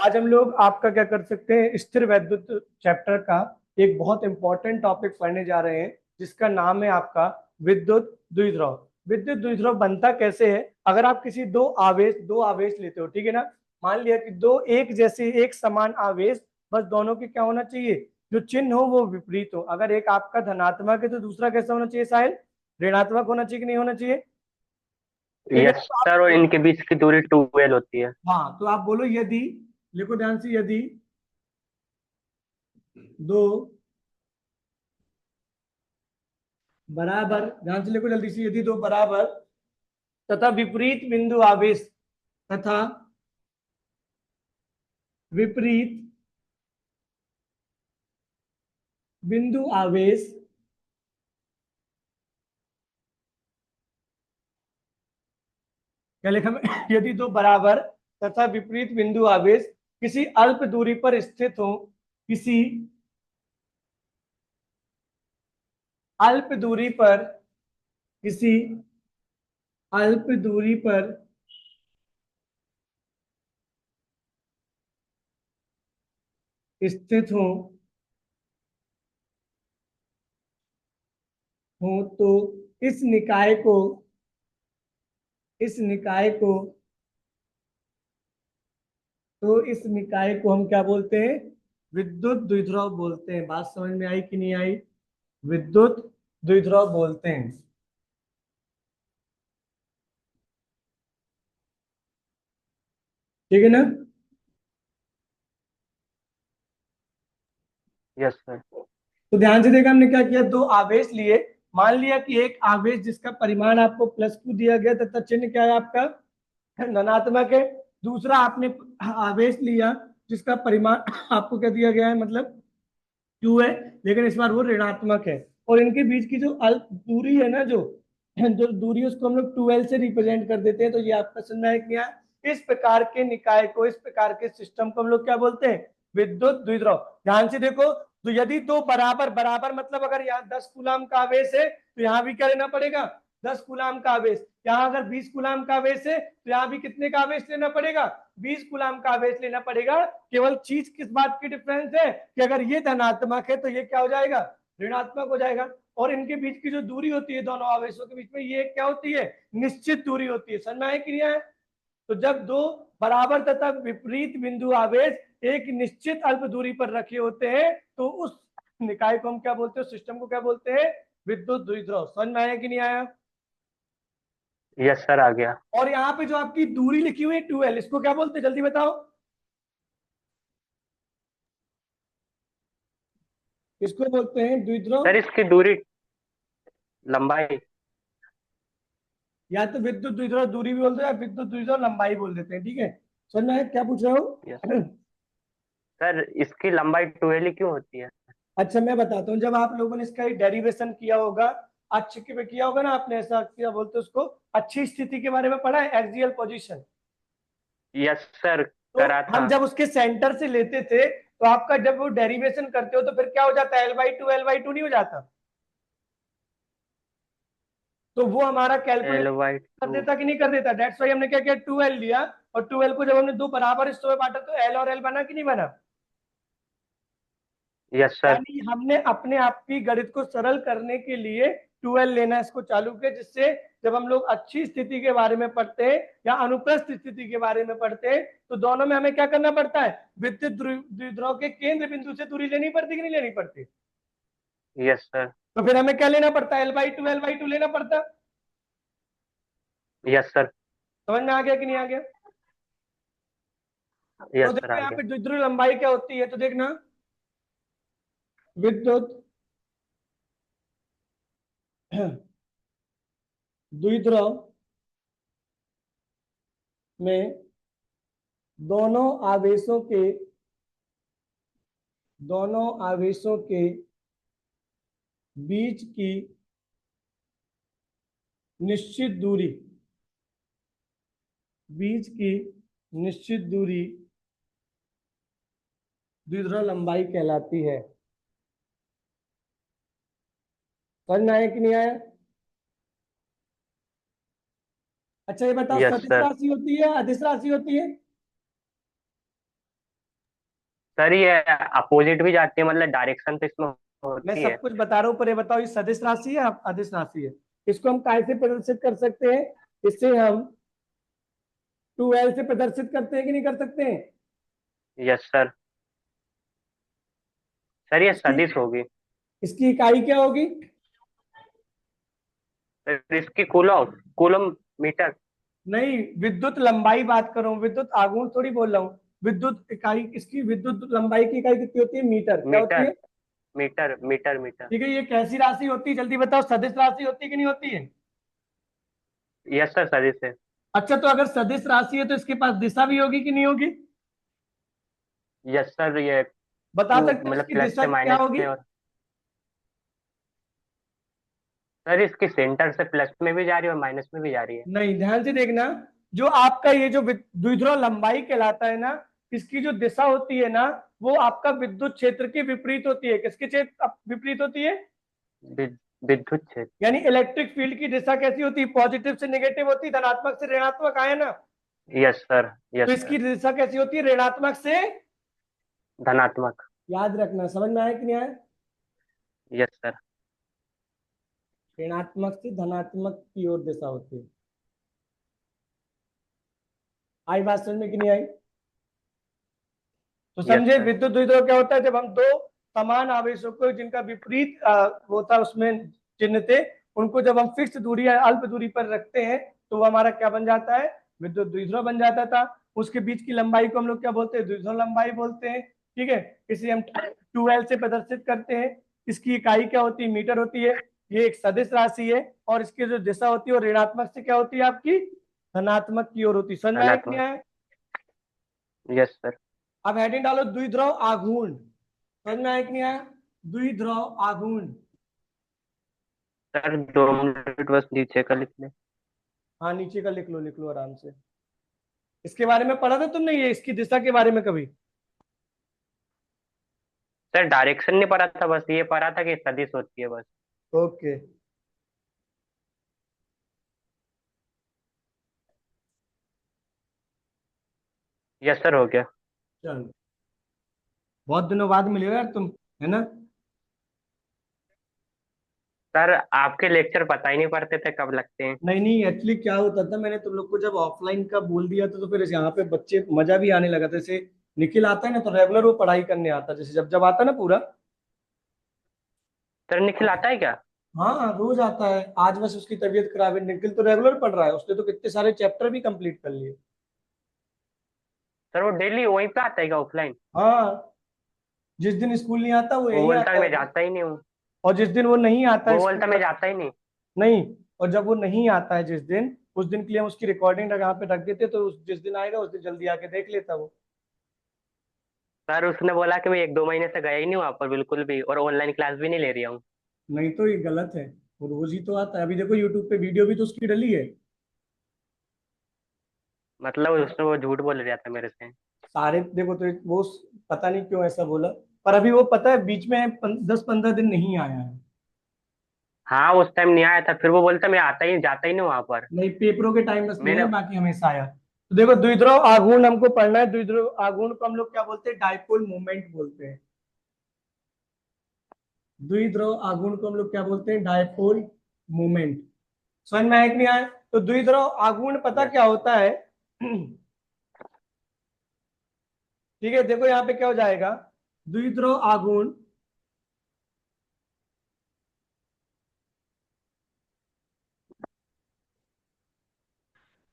आज हम लोग आपका क्या कर सकते हैं, स्थिर वैद्युत चैप्टर का एक बहुत इंपॉर्टेंट टॉपिक पढ़ने जा रहे हैं, जिसका नाम है आपका विद्युत द्विध्रुव। विद्युत द्विध्रुव बनता कैसे है? अगर आप किसी दो आवेश लेते हो, ठीक है ना। मान लिया कि दो एक जैसे एक समान आवेश, बस दोनों के क्या होना चाहिए, जो चिन्ह हो वो विपरीत हो। अगर एक आपका धनात्मक है तो दूसरा कैसा होना चाहिए साहिल? ऋणात्मक होना चाहिए कि नहीं होना चाहिए? ठीक है, यस तो आप सर, और इनके बीच की दूरी 12 होती है। हाँ, तो आप बोलो यदि, लिखो ध्यान से, यदि दो बराबर, ध्यान से लिखो जल्दी से, यदि दो बराबर तथा विपरीत बिंदु आवेश तथा विपरीत बिंदु आवेश क्या लिखा मैं? यदि दो बराबर तथा विपरीत बिंदु आवेश किसी अल्प दूरी पर स्थित हो, किसी अल्प दूरी पर, किसी अल्प दूरी पर स्थित हो तो इस निकाय को, इस निकाय को इस निकाय को हम क्या बोलते हैं? विद्युत द्विध्रुव बोलते हैं। बात समझ में आई कि नहीं आई? विद्युत द्विध्रुव बोलते हैं, ठीक है ना। Yes sir. तो ध्यान से देखा हमने क्या किया, दो आवेश लिए। मान लिया कि एक आवेश जिसका परिमाण आपको +Q दिया गया तथा चिन्ह क्या है आपका? धनात्मक है। दूसरा आपने आवेश लिया जिसका परिमाण आपको क्या दिया गया है, मतलब Q है, लेकिन इस बार वो ऋणात्मक है। और इनके बीच की जो अल्प दूरी है ना, जो जो दूरी है, उसको हम लोग 12 से रिप्रेजेंट कर देते हैं। तो ये आपका सुनना है कि इस प्रकार के निकाय को, इस प्रकार के सिस्टम को हम लोग क्या बोलते हैं? विद्युत द्विध्रुव। ध्यान से देखो, तो यदि दो बराबर, बराबर मतलब अगर यहाँ 10 कूलाम का आवेश है तो यहाँ भी क्या लेना पड़ेगा? 10 कूलाम का आवेश। यहाँ अगर 20 कूलाम का आवेश है तो यहाँ भी कितने का आवेश लेना पड़ेगा? 20 कूलाम का आवेश लेना पड़ेगा। केवल चीज किस बात की डिफरेंस है कि अगर ये धनात्मक है तो ये क्या हो जाएगा? ऋणात्मक हो जाएगा। और इनके बीच की जो दूरी होती है दोनों आवेशों के बीच में, ये क्या होती है? निश्चित दूरी होती है। समझ में आए कि नहीं आए? तो जब दो बराबर तथा विपरीत बिंदु आवेश एक निश्चित अल्प दूरी पर रखे होते हैं तो उस निकाय को हम क्या बोलते हैं, सिस्टम को क्या बोलते हैं? विद्युत द्विध्रुव। समझ में आया कि नहीं आया? यस सर, आ गया। और यहाँ पे जो आपकी दूरी लिखी हुई है 2L, इसको क्या बोलते हैं जल्दी बताओ? इसको बोलते हैं द्विध्रुव, सर इसकी दूरी, लंबाई। या तो विद्युत द्विध्रुव दूरी भी बोलते हैं या विद्युत द्विध्रुव लंबाई बोल देते हैं, ठीक है। समझ में आया क्या पूछ रहे यस हो? सर, इसकी लंबाई 12 क्यों होती है? अच्छा, मैं बताता हूँ। जब आप लोगों ने इसका डेरिवेशन किया होगा, अच्छे के पे किया होगा ना आपने, ऐसा क्या बोलते हैं उसको, अच्छी स्थिति के बारे में पढ़ा है, एक्सियल पोजीशन। यस सर, तो करा हम था। जब उसके सेंटर से लेते थे तो आपका जब वो डेरिवेशन करते हो तो फिर क्या हो जाता है? L/2 नहीं हो जाता? तो वो हमारा कैलकुलेट कर L/2। देता कि नहीं कर देता? दैट्स वाई हमने क्या किया, 2L लिया। और 2L को जब हमने दो बराबर हिस्सों में बांटा तो L और L बना कि नहीं बना? Yes sir. यानी हमने अपने आप की गणित को सरल करने के लिए 12 लेना इसको चालू किया, जिससे जब हम लोग अच्छी स्थिति के बारे में पढ़ते हैं या अनुप्रस्थ स्थिति के बारे में पढ़ते हैं तो दोनों में हमें क्या करना पड़ता है? विद्युत द्विध्रुव के केंद्र बिंदु से दूरी लेनी पड़ती कि नहीं लेनी पड़ती? Yes sir. तो फिर हमें क्या लेना पड़ता है? L/2 लेना पड़ता। Yes sir. समझ में आ गया कि नहीं आ गया? तो यस सर, देखो आ यहाँ गया। पे द्विध्रुव लंबाई क्या होती है, तो देखना, विद्युत द्विध्रुव में दोनों आवेशों के, दोनों आवेशों के बीच की निश्चित दूरी, बीच की निश्चित दूरी द्विध्रुव लंबाई कहलाती है। समझ में आया कि नहीं आया? अच्छा ये बताओ, यस सदिश सर। राशि होती है अदिश राशि होती है? सर ये अपोजिट भी जाती है, मतलब डायरेक्शन तो इसमें मैं होती है। सब कुछ बता रहा हूँ, पर ये बताओ ये सदिश राशि है अदिश राशि है? इसको हम काय से प्रदर्शित कर सकते हैं? इससे हम 2L से प्रदर्शित करते हैं कि नहीं कर सकते हैं? Yes sir. सर ये इसकी सदिश होगी। इसकी इकाई क्या होगी? सर इसकी कूलम, कूलम मीटर। नहीं, विद्युत लंबाई बात कर रहा हूँ, विद्युत आघूर्ण थोड़ी बोल रहा हूँ। विद्युत इकाई, इसकी विद्युत लंबाई की इकाई कितनी होती है? मीटर। क्या होती मीटर, है? Metre, metre, metre. ठीक है, ये कैसी राशि होती है जल्दी बताओ, सदिश राशि होती है कि नहीं होती है? यस सर, सदिश है। अच्छा, तो अगर सदिश राशि है तो इसके पास दिशा भी होगी कि नहीं होगी? यस सर, ये बता टू सकते हो मतलब इसकी प्लस दिशा से क्या माइनस होगी? में। और सर इसकी सेंटर से प्लस में भी जा रही है और माइनस में भी जा रही है। नहीं, ध्यान से देखना। जो आपका ये जो द्विध्रुव लंबाई कहलाता है ना, इसकी जो दिशा होती है ना, वो आपका विद्युत क्षेत्र के विपरीत होती है। किसके क्षेत्र विपरीत होती है? विद्युत क्षेत्र। यानी इलेक्ट्रिक फील्ड की दिशा कैसी होती है? पॉजिटिव से नेगेटिव होती है, धनात्मक से ऋणात्मक, आया ना? यस सर, तो यस सर। इसकी दिशा कैसी होती है? ऋणात्मक से। धनात्मक। याद रखना, समझ में आया कि नहीं आया? Yes sir. ऋणात्मक से धनात्मक की ओर दिशा होती है। आई बात समझ में कि नहीं आई? तो यस समझे, सर। विद्युत द्विध्रुव क्या होता है? जब हम दो समान आवेशों को जिनका विपरीत होता है उसमें चिन्ह थे, उनको जब हम फिक्स दूरी या अल्प दूरी पर रखते हैं तो वो हमारा क्या बन जाता है? विद्युत द्विध्रुव बन जाता था। उसके बीच की लंबाई को हम लोग क्या बोलते हैं? द्विध्रुव लंबाई बोलते हैं। ठीक है, इसे हम 2L से प्रदर्शित करते हैं। इसकी इकाई क्या होती है? मीटर होती है। ये एक सदिश राशि है और इसकी जो दिशा होती है वो ऋणात्मक से क्या होती है आपकी? धनात्मक की ओर होती है। समझ में आया कि नहीं धनात्मक। आया? Yes sir. अब हेडिंग डालो, द्विध्रुव आघूर्ण। समझ में आया कि नहीं आया? द्विध्रुव आघूर्ण। सर 2 मिनट बस नीचे का लिख ले। हाँ, नीचे का लिख लो, लिख लो आराम से। इसके बारे में पढ़ा था तुमने, ये इसकी दिशा के बारे में कभी? सर डायरेक्शन नहीं पढ़ा था, बस ये पढ़ा था कि सदिश होती है बस। ओके, यस सर, हो गया। चलो। बहुत दिनों बाद मिले हो यार तुम, है ना? सर आपके लेक्चर पता ही नहीं पड़ते थे कब लगते हैं। नहीं नहीं, एक्चुअली क्या होता था, मैंने तुम लोग को जब ऑफलाइन का बोल दिया था तो फिर यहाँ पे बच्चे मजा भी आने लगा था। जैसे निखिल आता है ना, तो रेगुलर वो पढ़ाई करने आता है, जैसे जब जब आता है ना पूरा। सर निखिल आता है क्या? हाँ, रोज आता है। आज बस उसकी तबीयत खराब है। निखिल तो रेगुलर पढ़ रहा है, उसने तो कितने सारे चैप्टर भी कंप्लीट कर लिए। सर वो डेली वहीं पे आता है क्या, ऑफलाइन? हाँ, जिस दिन स्कूल नहीं आता वो वो यहीं बोलता है आता है। मैं जाता ही नहीं हूँ। और जिस दिन वो नहीं आता है वो बोलता है स्कूल, मैं जाता ही नहीं। नहीं, और जब वो नहीं आता है जिस दिन, उस दिन के लिए हम उसकी रिकॉर्डिंग यहाँ पे रख देते, तो जिस दिन आएगा उस दिन जल्दी आके देख लेता वो। सर उसने बोला कि मैं 1-2 महीने से गया ही नहीं वहां पर बिल्कुल भी, और ऑनलाइन क्लास भी नहीं ले रही हूँ। नहीं तो ये गलत है। वो रोज ही तो आता है। अभी देखो यूट्यूब पे वीडियो भी तो उसकी डली है। मतलब उसने वो झूठ बोल रहा था मेरे से। सारे देखो तो वो पता नहीं क्यों ऐसा बोला। पर अभी वो पता है बीच में 10-15 दिन नहीं आया है। हाँ उस टाइम नहीं आया था, फिर वो बोलता मैं आता ही जाता ही नहीं वहां पर। नहीं, पेपरों के टाइम बस नहीं है, मैंने बाकी हमेशा आया। तो देखो, द्विध्रुव आघूर्ण हमको पढ़ना है। द्विध्रुव आघूर्ण को हम लोग क्या बोलते हैं? डाइपोल मोमेंट बोलते हैं। द्विध्रुव आघूर्ण को हम लोग क्या बोलते हैं? Dipole moment. समझ में आया कि नहीं आया? तो द्विध्रुव आघूर्ण पता यस। क्या होता है? ठीक है, देखो यहाँ पे क्या हो जाएगा। द्विध्रुव आघूर्ण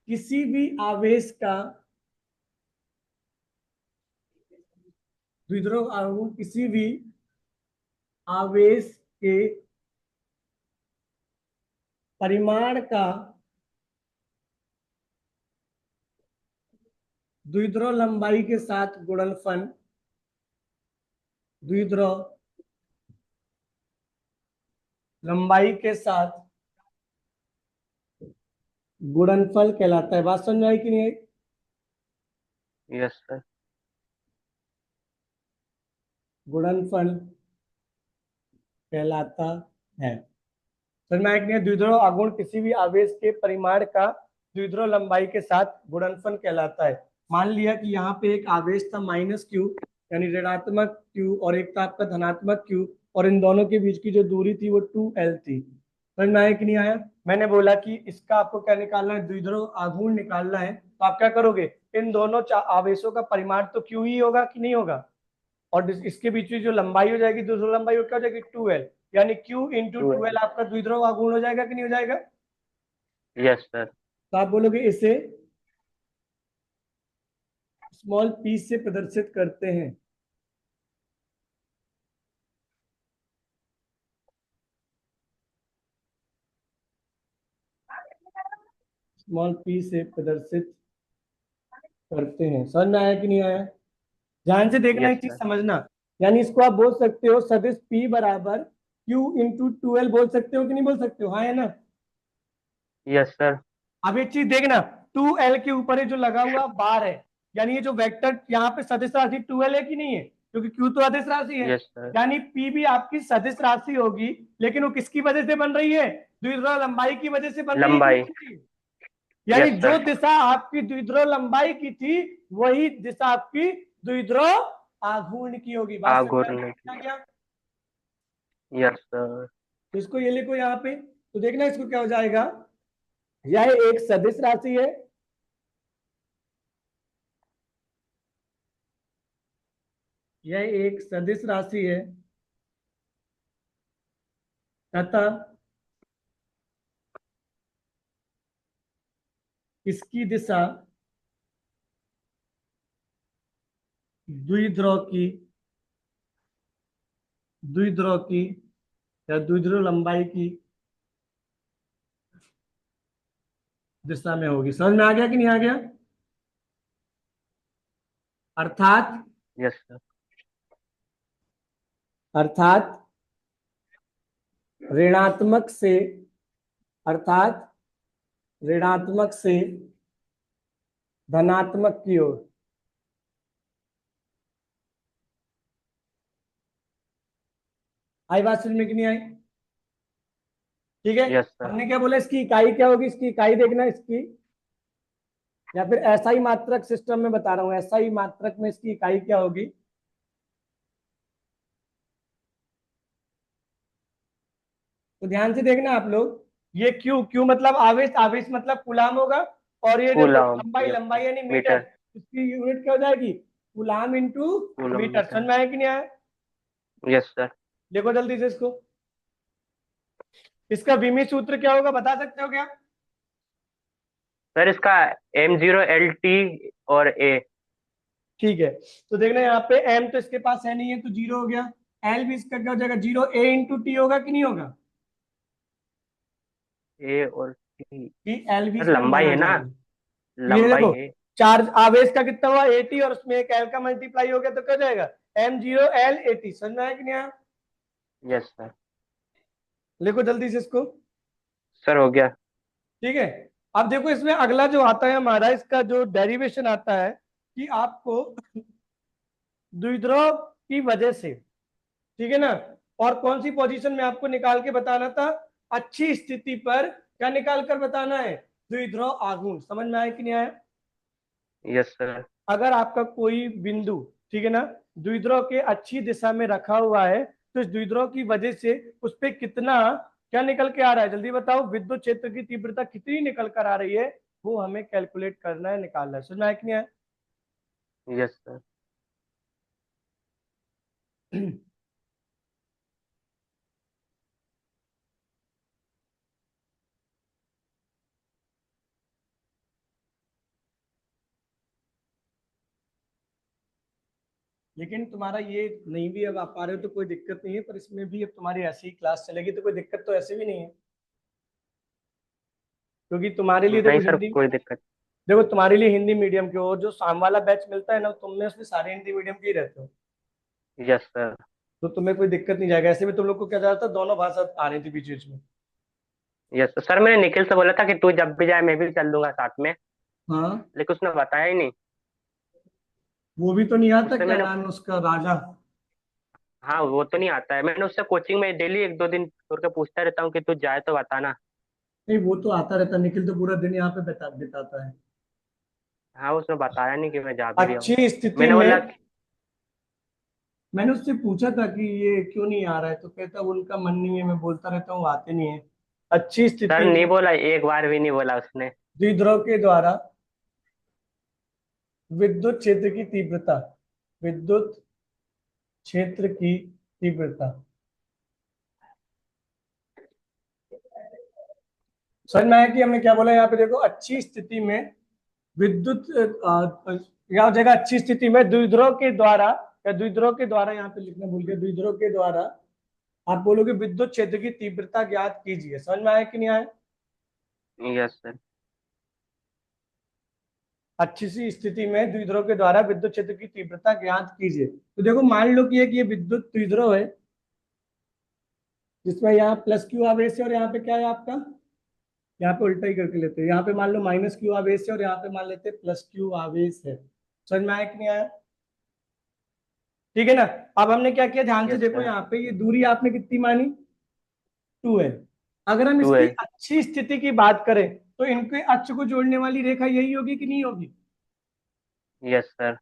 किसी भी आवेश का, द्विध्रुव आघूर्ण किसी भी आवेश के परिमाण का द्विध्रुव लंबाई के साथ गुणनफल, द्विध्रुव लंबाई के साथ गुणनफल कहलाता है। बात समझ में आई कि नहीं आई? Yes sir. गुणनफल कहलाता है। समझ में आया कि नहीं? द्विध्रुव आघूर्ण किसी भी आवेश के परिमाण का द्विध्रुव लंबाई के साथ गुणनफल कहलाता है। मान लिया कि यहाँ पे एक आवेश था -Q, यानी ऋणात्मक Q, और एक था आपका धनात्मक Q, और इन दोनों के बीच की जो दूरी थी वो 2L थी। समझ में आया कि नहीं आया? मैंने बोला कि इसका आपको क्या निकालना है, द्विध्रुव आघूर्ण निकालना है, तो आप क्या करोगे, इन दोनों आवेशों का परिमाण तो Q ही होगा कि नहीं होगा, और इसके बीच में जो लंबाई हो जाएगी, द्विध्रुव लंबाई, वो क्या हो जाएगी, 2L, यानी Q इंटू 2L आपका द्विध्रुव आघूर्ण हो जाएगा कि नहीं हो जाएगा? Yes sir. तो आप बोलोगे इसे स्मॉल p से प्रदर्शित करते हैं। स्मॉल p से प्रदर्शित करते हैं। समझ में आया कि नहीं आया? ध्यान से देखना, यस एक चीज सर। समझना, यानी इसको आप बोल सकते हो सदिश p बराबर q इंटू 2L, बोल सकते हो कि नहीं बोल सकते हो, हाँ है ना? Yes sir. अब एक चीज देखना, 2L के ऊपर ये जो लगा हुआ बार है, यानी ये जो वेक्टर यहाँ पे सदिश राशि 2L है कि नहीं है, क्योंकि Q तो अदिश राशि है, यस सर। यानी P भी आपकी सदिश राशि होगी, लेकिन वो किसकी वजह से बन रही है, द्विध्रुव लंबाई की वजह से बन रही है कि लंबाई। नहीं बन रही है? यानी यस जो सर। दिशा आपकी द्विध्रुव लंबाई की थी, वही दिशा आपकी द्विध्रुव आघूर्ण की होगी। बात समझ में आघूर्ण आ की। गया? Yes sir. तो इसको ये लिखो यहाँ पे, तो देखना इसको क्या हो जाएगा, यह एक सदिश राशि है, यह एक सदिश राशि है तथा इसकी दिशा द्विध्रुव की द्विध्रुव की या द्विध्रुव लंबाई की दिशा में होगी। समझ में आ गया कि नहीं आ गया? अर्थात यस सर। अर्थात ऋणात्मक से अर्थात ऋणात्मक से धनात्मक की ओर। आई बात समझ में कि नहीं आई? ठीक है, यस सर। हमने क्या बोला, इसकी इकाई क्या होगी, इसकी इकाई देखना इसकी, या फिर SI मात्रक सिस्टम में बता रहा हूं, SI मात्रक में इसकी इकाई क्या होगी? तो ध्यान से देखना आप लोग, ये क्यू, क्यू मतलब आवेश, आवेश मतलब कूलाम होगा, और ये देखो कूलम। लंबाई, यस सर। लंबाई यानी मीटर, मीटर। इसकी यूनिट क्या हो जाएगी, कूलाम इंटू कूलम मीटर। समझ मीटर। में आया कि नहीं आया? Yes sir. देखो जल्दी से इसको, इसका विमी सूत्र क्या होगा, बता सकते हो क्या? सर इसका M0LT और A। ठीक है, तो देखना यहाँ पे एम तो इसके पास है नहीं है, तो जीरो हो गया, एल भी इसका क्या हो जाएगा, जीरो, ए इंटू टी होगा कि नहीं होगा, A और T। कि एल भी सर इसमें लंबाई माना है ना। जाएगा। ये लंबाई देखो, है। चार्ज आवेश का कितना हुआ 80, और उसमें एक एल का मल्टीप्लाई हो गया, तो क्या हो जाएगा, M0L80। समझ में आया कि नहीं आया? Yes sir. लिखो जल्दी से इसको। सर हो गया। ठीक है, अब देखो इसमें अगला जो आता है हमारा, इसका जो डेरिवेशन आता है, कि आपको द्विध्रुव की वजह से, ठीक है ना, और कौन सी पोजीशन में आपको निकाल के बताना था, अच्छी स्थिति पर क्या निकाल कर बताना है, द्विध्रुव आघूर्ण। समझ में आया कि नहीं आया? Yes sir. अगर आपका कोई बिंदु, ठीक है ना, द्विध्रुव के अच्छी दिशा में रखा हुआ है, तो इस द्विध्रुव की वजह से उस पर कितना क्या निकल के आ रहा है, जल्दी बताओ, विद्युत क्षेत्र की तीव्रता कितनी निकल कर आ रही है, वो हमें कैलकुलेट करना है, निकालना है। समझ में आया कि नहीं आया? Yes sir. लेकिन तुम्हारा ये नहीं भी अब आप पा रहे हो तो कोई दिक्कत नहीं है, पर इसमें भी अब तुम्हारी ऐसी ही क्लास चलेगी तो कोई दिक्कत तो ऐसे भी नहीं है, क्योंकि तुम्हारे लिए देखो नहीं सर हिंदी, कोई दिक्कत। देखो तुम्हारे लिए हिंदी मीडियम के, और जो शाम वाला बैच मिलता है ना, तुमने उसमें सारे हिंदी मीडियम के ही रहते हो, यस सर। तो तुम्हें कोई दिक्कत नहीं जाएगा। ऐसे भी तुम लोग को क्या जाता था, दोनों भाषा आ रही थी बीच बीच में। यस सर मैंने निखिल से बोला था कि तू जब भी जाए मैं भी चल दूंगा साथ में। हाँ, लेकिन उसने बताया ही नहीं। वो भी तो नहीं आता, उससे क्या मैंने। नाम है उसका, राजा। हाँ वो तो नहीं आता है, मैंने उससे कोचिंग में डेली एक दो दिन छोड़ के पूछता रहता हूँ कि तू जाए तो बताना। नहीं, वो तो आता रहता, निखिल तो पूरा दिन यहाँ पे बिताता है। हाँ उसने बताया नहीं कि मैं जा भी रहा हूँ। अच्छी स्थिति मैंने में, बोला मैंने उससे पूछा था कि ये क्यों नहीं आ रहा है, तो कहता उनका मन नहीं है, मैं बोलता रहता हूँ आते नहीं है। अच्छी सर स्थिति नहीं में बोला, एक बार भी नहीं बोला उसने। द्विध्रुव के द्वारा विद्युत क्षेत्र की तीव्रता, विद्युत क्षेत्र की तीव्रता समझ में आया कि हमने क्या बोला यहाँ पे? देखो, अच्छी स्थिति में विद्युत यहाँ हो जाएगा अच्छी स्थिति में द्विध्रुव के द्वारा, या द्विध्रुव के द्वारा, यहाँ पे लिखना भूल गए, द्विध्रुव के द्वारा आप बोलोगे विद्युत क्षेत्र की तीव्रता ज्ञात कीजिए। समझ में आया कि नहीं आया? Yes sir. अच्छी सी स्थिति में द्विध्रुव के द्वारा विद्युत क्षेत्र की तीव्रता ज्ञात कीजिए। तो देखो, मान लो कि एक ये विद्युत द्विध्रुव है जिसमें यहाँ प्लस क्यू आवेश है, और यहाँ पे क्या है आपका, यहाँ पे उल्टा ही करके लेते हैं, यहाँ पे मान लो माइनस क्यू आवेश है और यहाँ पे मान लेते हैं प्लस क्यू आवेश है। समझ में आया कि नहीं आया? ठीक है ना? अब हमने क्या किया, ध्यान से यस देखो, सर। यहाँ पे ये दूरी आपने कितनी मानी, 2 है। अगर हम टू इसकी है। अच्छी स्थिति की बात करें तो इनके अक्ष को जोड़ने वाली रेखा यही होगी कि नहीं होगी? Yes sir.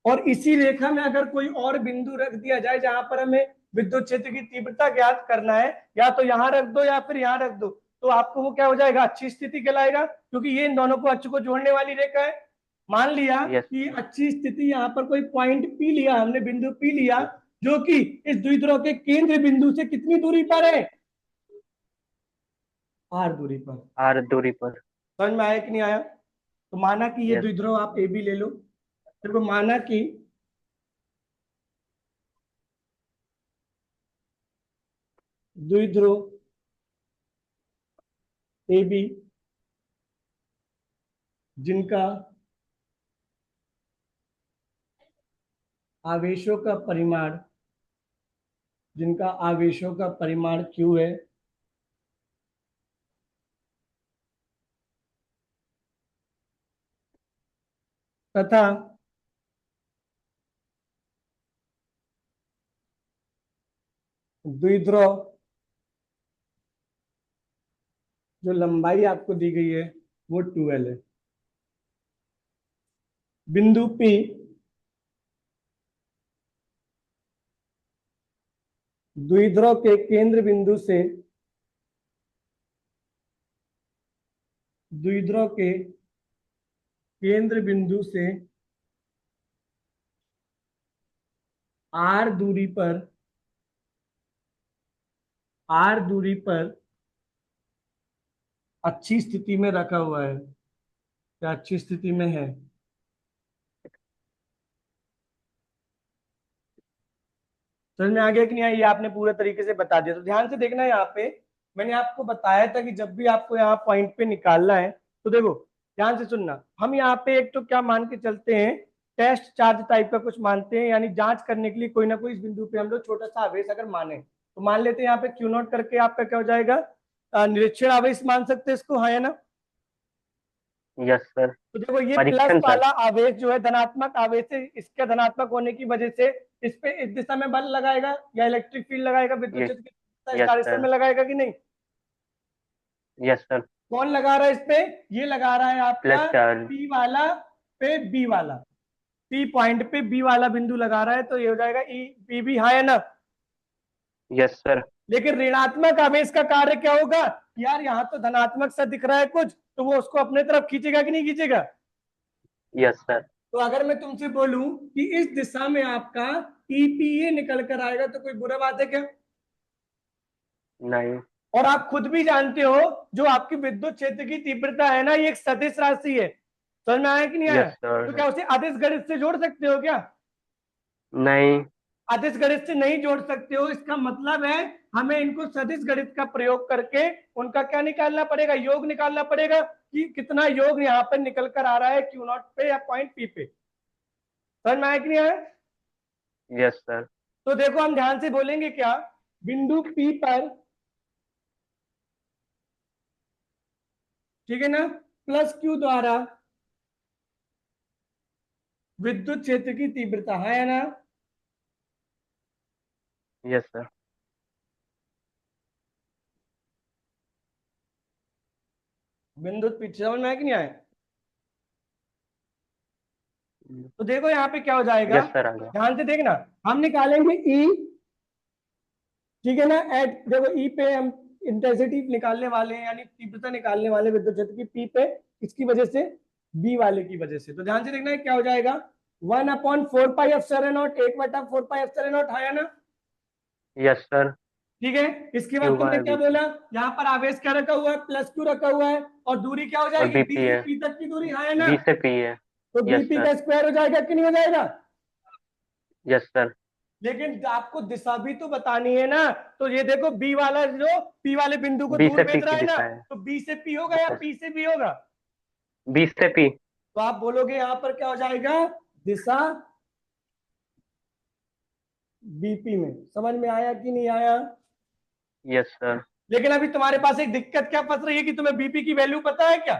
और इसी रेखा में अगर कोई और बिंदु रख दिया जाए जहां पर हमें विद्युत क्षेत्र की तीव्रता ज्ञात करना है, या तो यहां रख दो या फिर यहां रख दो, तो आपको वो क्या हो जाएगा, अच्छी स्थिति कहलाएगा, क्योंकि ये इन दोनों को अक्ष को जोड़ने वाली रेखा है। मान लिया यस। कि अच्छी स्थिति यहाँ पर कोई पॉइंट पी लिया हमने, बिंदु पी लिया, जो कि इस द्विध्रुव के केंद्र बिंदु से कितनी दूरी पर है, आर दूरी पर। आर दूरी पर। समझ में आया कि नहीं आया? तो माना कि ये यस। द्विध्रुव आप ए बी ले लो। देखो, माना कि द्विध्रुव ए बी जिनका आवेशों का परिमाण, जिनका आवेशों का परिमाण Q है, तथा द्विध्रुव जो लंबाई आपको दी गई है वो 2L है। बिंदु P द्विध्रुव के केंद्र बिंदु से, द्विध्रुव के केंद्र बिंदु से R दूरी पर, R दूरी पर अच्छी स्थिति में रखा हुआ है, या अच्छी स्थिति में है। समझ में आ गया कि नहीं? ये आपने पूरे तरीके से बता दिया। तो ध्यान से देखना, यहाँ पे मैंने आपको बताया था कि जब भी आपको यहाँ पॉइंट पे निकालना है तो देखो, ध्यान से सुनना, हम यहाँ पे एक तो क्या मान के चलते हैं, टेस्ट चार्ज टाइप का कुछ मानते हैं, यानी जांच करने के लिए कोई ना कोई इस बिंदु पे हम लोग छोटा सा आवेश अगर माने, तो मान लेते हैं यहाँ पे क्यू नॉट करके आपका क्या हो जाएगा, निरीक्षण आवेश मान सकते हैं इसको, हाँ या ना? Yes sir. तो देखो, ये प्लस परीक्षण सर। वाला आवेश जो है धनात्मक आवेश है, इसके धनात्मक होने की वजह से इस पे इस दिशा में बल लगाएगा या इलेक्ट्रिक फील्ड लगाएगा, विद्युत यस। क्षेत्र की इस यस डायरेक्शन सर। में लगाएगा कि नहीं? Yes sir. कौन लगा रहा है इस पे? ये लगा रहा है आपका प्लस चार्ज। पी वाला पे बी वाला, पी पॉइंट पे बी वाला बिंदु लगा रहा है, तो ये हो जाएगा ई पी बी, हाँ या ना? Yes sir. लेकिन ऋणात्मक आवेश का कार्य क्या होगा, यार यहाँ तो धनात्मक सा दिख रहा है कुछ, तो वो उसको अपने तरफ खींचेगा कि नहीं खींचेगा? Yes sir. तो अगर मैं तुमसे बोलूं कि इस दिशा में आपका ईपीए निकल कर आएगा, तो कोई बुरा बात है क्या? नहीं। और आप खुद भी जानते हो, जो आपकी विद्युत क्षेत्र की तीव्रता है ना, ये एक सदिश राशि है। समझ में आया कि नहीं आया? यस तो सर। क्या उसे अदिश गणित से जोड़ सकते हो क्या? नहीं। अदिश गणित से नहीं जोड़ सकते हो, इसका मतलब है हमें इनको सदिश गणित का प्रयोग करके उनका क्या निकालना पड़ेगा, योग निकालना पड़ेगा, कि कितना योग यहाँ पर निकल कर आ रहा है क्यू नॉट पे या पॉइंट पी पे। समझ में आया कि नहीं आया? Yes sir. तो देखो, हम ध्यान से बोलेंगे क्या, बिंदु पी पर, ठीक है ना, प्लस क्यू द्वारा विद्युत क्षेत्र की तीव्रता है ना, यस सर। बिंदु पीछे, समझ में आया कि नहीं आया? तो देखो यहाँ पे क्या हो जाएगा, यस सर, आ गया। ध्यान से देखना। हम निकालेंगे ई, ठीक है ना, एट, देखो ई पे हम इंटेंसिटी निकालने वाले हैं, यानी तीव्रता निकालने वाले विद्युत क्षेत्र की पी पे, इसकी वजह से, बी वाले की वजह से। तो ध्यान से देखना है क्या हो जाएगा, 1/4 pi epsilon not, 1/4 pi epsilon not है ना। Yes sir. ठीक है, इसके बाद क्यू तुमने बाय क्या वी बोला, यहाँ पर आवेश क्या रखा हुआ है, प्लस क्यू रखा हुआ है, और दूरी क्या हो और जाएगी, बी बीपी से है। पी तक की दूरी है ना। बी से पी है। तो यस बीपी सर। का स्क्वायर हो जाएगा कि नहीं हो जाएगा। Yes sir. लेकिन आपको दिशा भी तो बतानी है ना। तो ये देखो बी वाला जो पी वाले बिंदु को बी दूर से पी भेज रहा की है ना, दिशा है। तो बी से पी होगा या यस। पी से बी होगा। बी से पी। तो आप बोलोगे यहाँ पर क्या हो जाएगा, दिशा बीपी में। समझ में आया कि नहीं आया। Yes sir. लेकिन अभी तुम्हारे पास एक दिक्कत क्या फंस रही है कि तुम्हें बीपी की वैल्यू पता है क्या।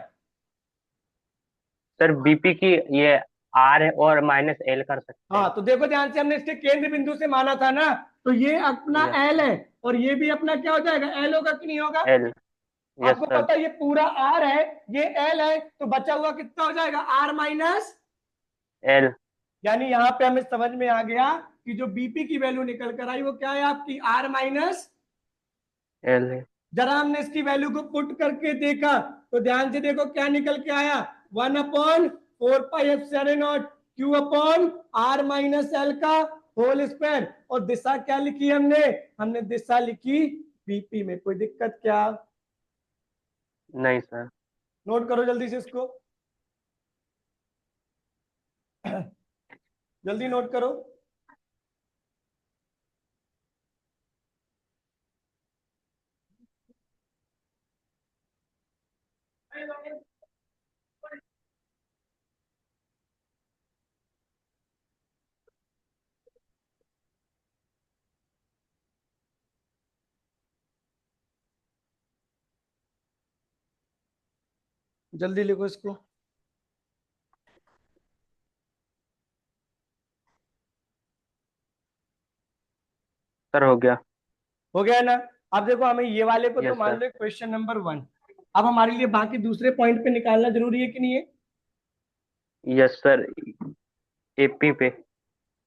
सर बीपी की ये आर है और माइनस एल कर सकते हाँ हैं। तो देखो ध्यान से, हमने इसके केंद्र बिंदु से माना था ना, तो ये अपना यस एल सर। है, और ये भी अपना क्या हो जाएगा, एल होगा कि नहीं होगा। एल। यस आपको सर। पता है ये पूरा आर है, ये एल है, तो बचा हुआ कितना हो जाएगा, आर माइनस। एल। यानी यहाँ पे हमें समझ में आ गया कि जो बीपी की वैल्यू निकल कर आई वो क्या है आपकी, आर माइनस। एल है। जरा हमने इसकी वैल्यू को पुट करके देखा, तो ध्यान से देखो क्या निकल के आया, 1/4 pi epsilon naught Q upon R minus L का होल स्क्वायर। और दिशा क्या लिखी हमने, हमने दिशा लिखी बीपी में। कोई दिक्कत क्या, नहीं सर। नोट करो जल्दी से इसको, जल्दी नोट करो। जल्दी लिखो इसको। सर हो गया। हो गया ना। अब देखो हमें ये वाले को तो यस मान सर। लो क्वेश्चन नंबर 1। अब हमारे लिए बाकी दूसरे पॉइंट पे निकालना जरूरी है कि नहीं है। Yes sir. एपी पे।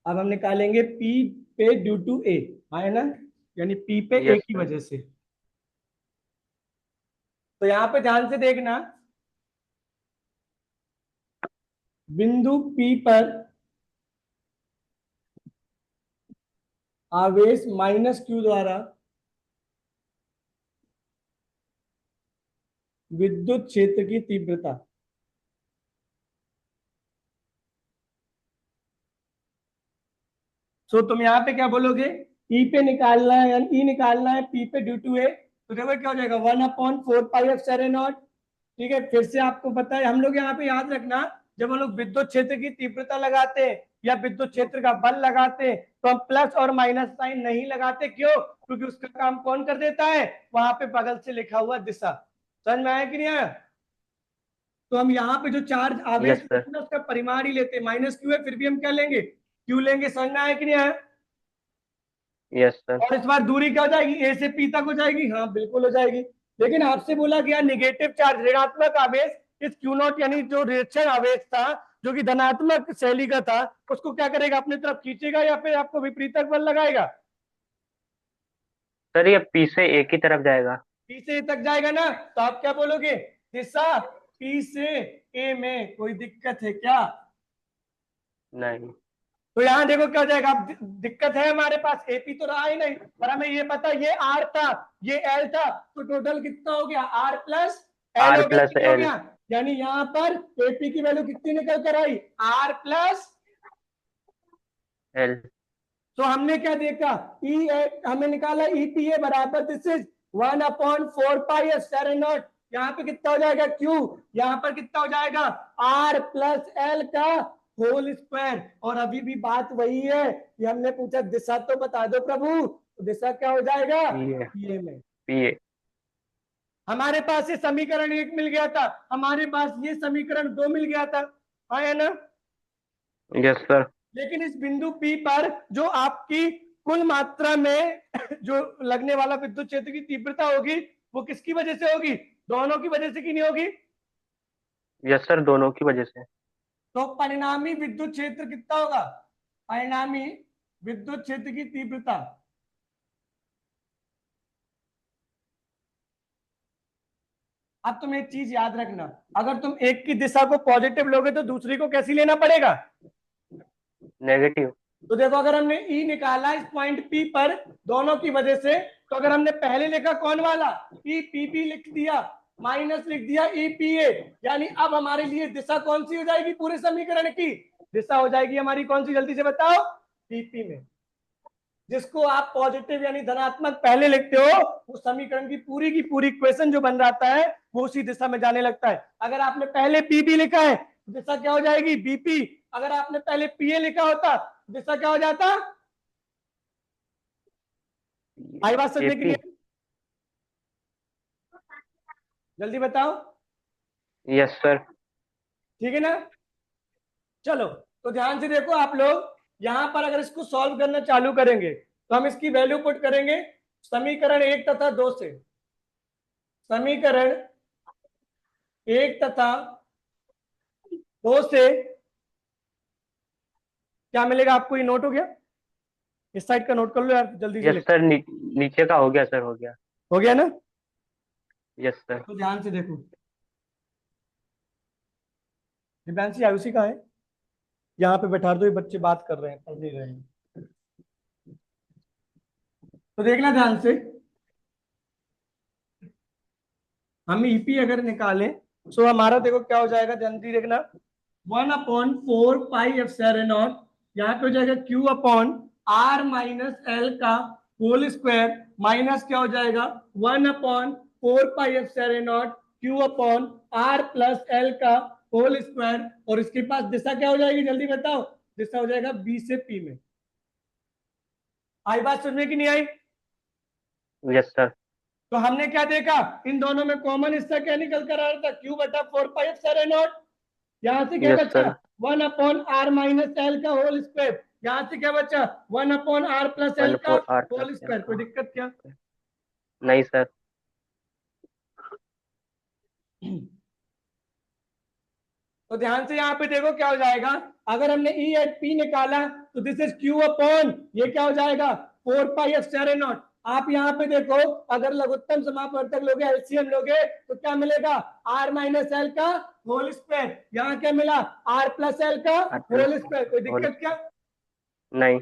अब हम निकालेंगे पी पे ड्यू टू ए, है ना, यानी पी पे ए यस की सर। वजह से। तो यहाँ पे ध्यान से देखना, बिंदु पी पर आवेश माइनस क्यू द्वारा विद्युत क्षेत्र की तीव्रता। सो तुम यहाँ पे क्या बोलोगे, ई पे निकालना है, यानी ई निकालना है पी पे ड्यू टू ए। तो देखो क्या हो जाएगा, 1/4 पाई एप्सिलॉन नॉट। ठीक है, फिर से आपको पता है, हम लोग यहाँ पे याद रखना, जब हम लोग विद्युत क्षेत्र की तीव्रता लगाते हैं या विद्युत क्षेत्र का बल लगाते हैं, तो हम प्लस और माइनस साइन नहीं लगाते। क्यों, क्योंकि उसका काम कौन कर देता है, वहां पे बगल से लिखा हुआ दिशा। समझ में आया कि नहीं आया। तो हम यहाँ पे जो चार्ज आवेश यस लेते सर। हैं ना, उसका परिमाण ही लेते हैं, माइनस क्यू है, फिर भी हम क्या लेंगे, क्यू लेंगे। समझ में आया कि नहीं आया। Yes sir. और इस बार दूरी क्या हो जाएगी, ए से पी तक हो जाएगी, हाँ बिल्कुल हो जाएगी। लेकिन आपसे बोला गया निगेटिव चार्ज, ऋणात्मक आवेश, इस क्यू नॉट यानी जो रिएक्शन आवेश था, जो कि धनात्मक शैली का था, उसको क्या करेगा, अपनी तरफ खींचेगा या फिर आपको विपरीतक बल लगाएगा। सर ये पी से ए की तरफ जाएगा। पी से ए तक जाएगा ना, तो आप क्या बोलोगे, दिशा पी से ए में। कोई दिक्कत है क्या। नहीं। तो यहाँ देखो क्या हो जाएगा, अब दिक्कत है हमारे पास, एपी तो रहा ही नहीं, पर हमें ये पता ये आर था, ये एल था, तो टोटल कितना हो गया, आर प्लस एल आर हो गया प्लस कि नहीं हो एल। गया। यानी यहाँ पर एपी की वैल्यू कितनी निकल कर आई, आर प्लस। एल। तो हमने क्या देखा, ई हमें निकाला ईपी ए बराबर, this is 1/4 pi epsilon not. यहाँ पे कितना हो जाएगा क्यू, यहाँ पर कितना हो जाएगा, आर प्लस एल का होल स्क्वायर। और अभी भी बात वही है कि हमने पूछा दिशा तो बता दो प्रभु, तो दिशा क्या हो जाएगा, पी ए। ये में। P A. हमारे पास ये समीकरण 1 मिल गया था, हमारे पास ये समीकरण 2 मिल गया था, हाँ है ना। Yes sir. लेकिन इस बिंदु P पर जो आपकी कुल मात्रा में जो लगने वाला विद्युत क्षेत्र की तीव्रता होगी, वो किसकी वजह से होगी, दोनों की वजह से की नहीं होगी। यस सर, दोनों की वजह से। तो परिणामी विद्युत क्षेत्र कितना होगा? परिणामी विद्युत क्षेत्र की तीव्रता अब तुम एक चीज याद रखना, अगर तुम एक की दिशा को पॉजिटिव लोगे तो दूसरी को कैसी लेना पड़ेगा? नेगेटिव। तो देखो अगर हमने ई निकाला इस पॉइंट पी पर दोनों की वजह से, तो अगर हमने पहले लिखा कौन वाला ई पी पी लिख दिया, माइनस लिख दिया ई पी ए, यानी अब हमारे लिए दिशा कौन सी हो जाएगी? पूरे समीकरण की दिशा हो जाएगी हमारी कौन सी? जल्दी से बताओ। पीपी में। जिसको आप पॉजिटिव यानी धनात्मक पहले लिखते हो, वो समीकरण की पूरी इक्वेशन जो बन जाता है वो उसी दिशा में जाने लगता है। अगर आपने पहले पीपी लिखा है दिशा क्या हो जाएगी? बीपी। अगर आपने पहले पीए लिखा होता दिशा क्या हो जाता? आई बात समझने के एपी। लिए? जल्दी बताओ। Yes sir. ठीक है ना? चलो तो ध्यान से देखो आप लोग, यहां पर अगर इसको सॉल्व करना चालू करेंगे तो हम इसकी वैल्यू पुट करेंगे समीकरण 1 तथा 2 से। समीकरण 1 तथा 2 से क्या मिलेगा आपको? ये नोट हो गया? इस साइड का नोट कर लो यार, जल्दी से यस लिख। सर, नीचे का हो गया सर, हो गया। हो गया ना? Yes sir. तो ध्यान से देखो, दिव्यांशी आयुषी का है, यहाँ पे बैठा दो, ये बच्चे बात कर रहे हैं, पढ़ नहीं रहे हैं। तो देखना ध्यान से, हम ईपी अगर निकालें तो हमारा देखो क्या हो जाएगा, जल्दी देखना। 1/4 पाई एप्सिलॉन नॉट, यहाँ पे हो जाएगा Q upon R minus L का होल स्क्वायर, माइनस क्या हो जाएगा 1/4 pi epsilon not Q upon R plus L का होल स्क्वायर, और इसके पास दिशा क्या हो जाएगी? जल्दी बताओ। दिशा हो जाएगा बी से पी में। आई बात समझ में कि नहीं आई? Yes sir. तो हमने क्या देखा, इन दोनों में कॉमन हिस्सा क्या निकल कर आ रहा था? Q बटा 4 पाई एप्सिलॉन नॉट। यहाँ से क्या यस बचा? सर। 1/r माइनस एल का होल स्क्वायर। यहाँ से क्या बचा? 1/r प्लस एल वन का four R plus whole L square. कोई का। दिक्कत क्या? नहीं सर। तो ध्यान से यहाँ पे देखो क्या हो जाएगा, अगर हमने ई एट पी निकाला तो दिस इज क्यू अपॉन, ये क्या हो जाएगा 4 पाई एप्सिलॉन नॉट। आप यहाँ पे देखो, अगर लघुत्तम समापवर्तक लोगे, एलसीएम लोगे, तो क्या मिलेगा? आर माइनस एल का होल स्क्वायर। यहाँ क्या मिला? आर प्लस एल का आर होल प्लस स्क्वायर। कोई होल दिक्कत क्या? स्क्वायर। नहीं।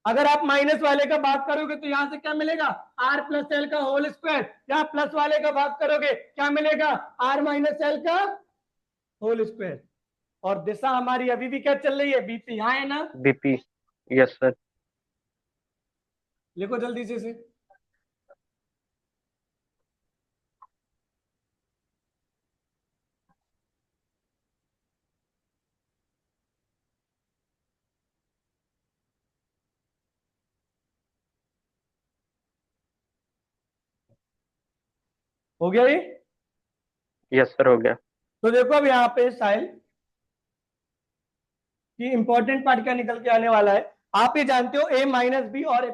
अगर आप माइनस वाले का भाग करोगे तो यहाँ से क्या मिलेगा? आर प्लस एल का होल स्क्वायर। यहाँ प्लस वाले का भाग करोगे क्या मिलेगा? आर माइनस एल का होल स्क्वायर। और दिशा हमारी अभी भी क्या चल रही है? बीपी। यहाँ है ना? बीपी। Yes sir. लिखो जल्दी से। हो गया ये? यस सर, हो गया। तो देखो अब यहाँ पे साहिल कि इंपॉर्टेंट पार्ट क्या निकल के आने वाला है। आप ये जानते हो ए माइनस बी और ए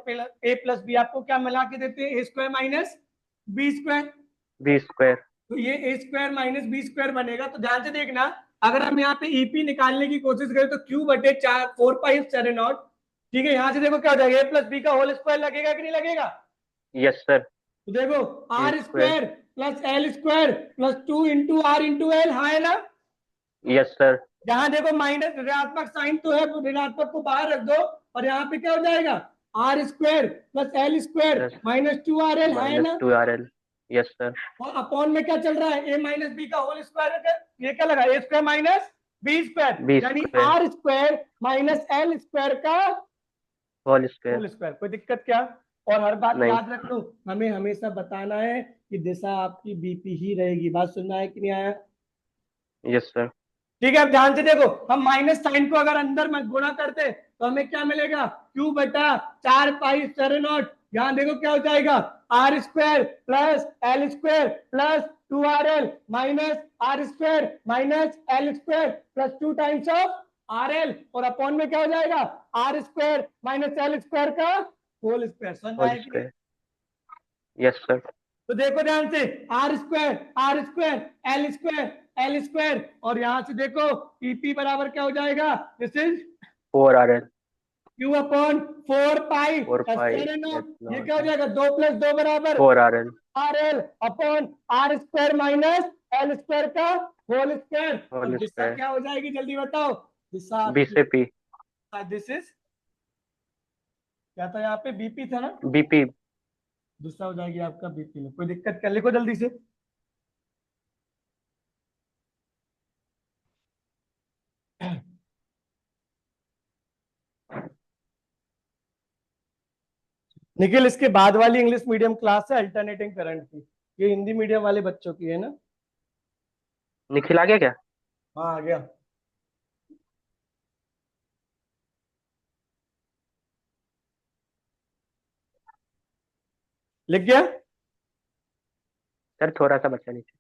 प्लस बी आपको क्या मिला के देते हैं? A square minus B square. B square. तो ये A square minus B square बनेगा। तो ध्यान से देखना, अगर हम यहाँ पे ईपी निकालने की कोशिश करें तो क्यू बटे 4 पाई एप्सिलॉन नॉट। ठीक है, यहाँ से देखो क्या हो जाएगा, ए प्लस बी का होल स्क्वायर लगेगा कि नहीं लगेगा? Yes sir. तो देखो A R square. Square plus L square plus 2 into R into L, हाँ है ना? Yes sir. यहाँ देखो माइनस ऋणात्मक साइन तो है, ऋणात्मक को बाहर रख दो, और यहाँ पे क्या हो जाएगा? R square plus L square plus minus 2 RL, हाँ है माइनस ना? 2 RL। Yes sir. और अपॉन में क्या चल रहा है? ए माइनस बी का होल स्क्वायर। ये क्या लगा? A square minus B square, B यानी square R square minus L square का होल स्क्वायर। Whole square. कोई दिक्कत क्या? और हर बात नहीं। याद रख लो, हमें हमेशा बताना है कि दिशा आपकी बीपी ही रहेगी। बात सुनना है कि नहीं आया? Yes sir. ठीक है, अब ध्यान से देखो, हम माइनस साइन को अगर अंदर में गुणा करते तो हमें क्या मिलेगा? क्यू बटा 4 पाई एप्सिलॉन नॉट। यहाँ देखो क्या हो जाएगा, R square plus L square plus 2 RL minus R square minus L square plus 2 times of RL, और अपॉन में क्या हो जाएगा? R square minus L square का होल स्क्वायर। समझ होल आया कि नहीं? स्क्वायर। Yes sir. तो देखो ध्यान से, आर स्क्वायर एल स्क्वायर, और यहां से देखो पीपी बराबर क्या हो जाएगा, this is 4 RL Q upon 4 pi 4 pi epsilon not. H ये क्या नॉट हो जाएगा, 2 + 2 बराबर 4 RL R L upon R square minus L square का होल स्क्वायर। और होल दिशा स्क्वायर क्या हो जाएगी, जल्दी बताओ। दिशा बी आपकी, से पी दिस इज क्या था यहाँ पे, बीपी था ना, बीपी। दिशा हो जाएगी आपका बीपी में। कोई दिक्कत, कर लिखो जल्दी से। निखिल, इसके बाद वाली इंग्लिश मीडियम क्लास है अल्टरनेटिंग करंट की, ये हिंदी मीडियम वाले बच्चों की है ना। निखिल आ गया क्या? हाँ आ गया। लिख गया। सर थोड़ा सा बचा नीचे।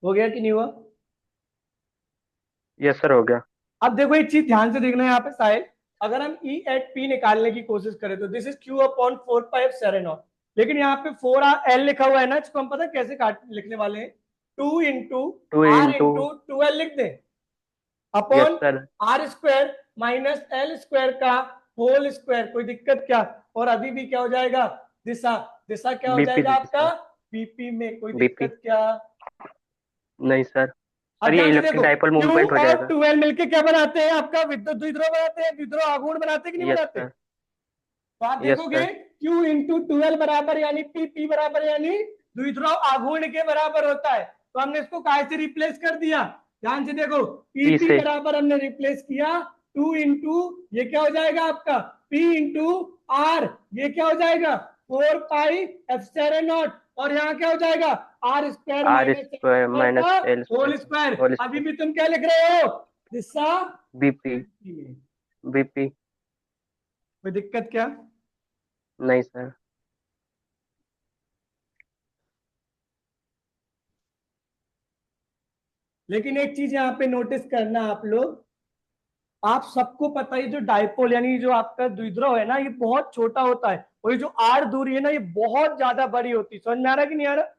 हो गया कि नहीं हुआ। यस सर हो गया। अब देखो एक चीज ध्यान से देखना है यहाँ पे साहिल, अगर हम ई एट पी निकालने की कोशिश करें तो this is Q upon 4 pi epsilon not, लेकिन यहाँ पे 4 एल लिखा हुआ है ना, इसको हम पता है कैसे काट लिखने वाले हैं, 2 into two R into into twelve लिख दें, yes upon sir R square minus L square का होल स्क्वायर। कोई दिक्कत क्या, और अभी भी क्या हो जाएगा, दिशा, दिशा क्या हो बीपी जाएगा आपका, सर बीपी में। कोई बीपी दिक्कत क्या। नहीं सर। अब सर ये ध्यान से इलेक्ट्रिक देखो, डाइपोल क्यू मूवमेंट हो और जाएगा। ट्वेल्व मिलके क्या बनाते हैं आपका, विद्युत द्विध्रुव बनाते हैं, द्विध्रुव आघूर्ण बनाते हैं कि नहीं यस बनाते। सर तो आप यस देखोगे सर Q इंटू ट्वेल्व बराबर यानी पी, पी बराबर यानी द्विध्रुव आघूर्ण के बराबर होता है। तो हमने इसको काय से रिप्लेस कर दिया, ध्यान से देखो, पी पीपी से बराबर हमने रिप्लेस किया 2 इंटू, ये क्या हो जाएगा आपका P इंटू आर, ये क्या हो जाएगा 4 पाई एप्सिलॉन नॉट, और यहाँ क्या हो जाएगा R square R minus square minus L whole square square. Whole अभी स्क्वायर भी तुम क्या लिख रहे हो, दिशा, बीपी बीपी। कोई दिक्कत क्या। नहीं सर। लेकिन एक चीज यहाँ पे नोटिस करना आप लोग, आप सबको पता है जो डाइपोल यानी जो आपका द्विध्रुव है ना, ये बहुत छोटा होता है, और ये जो आर दूरी है ना, ये बहुत ज्यादा बड़ी होती है। समझ में आ रहा है कि नहीं आ रहा।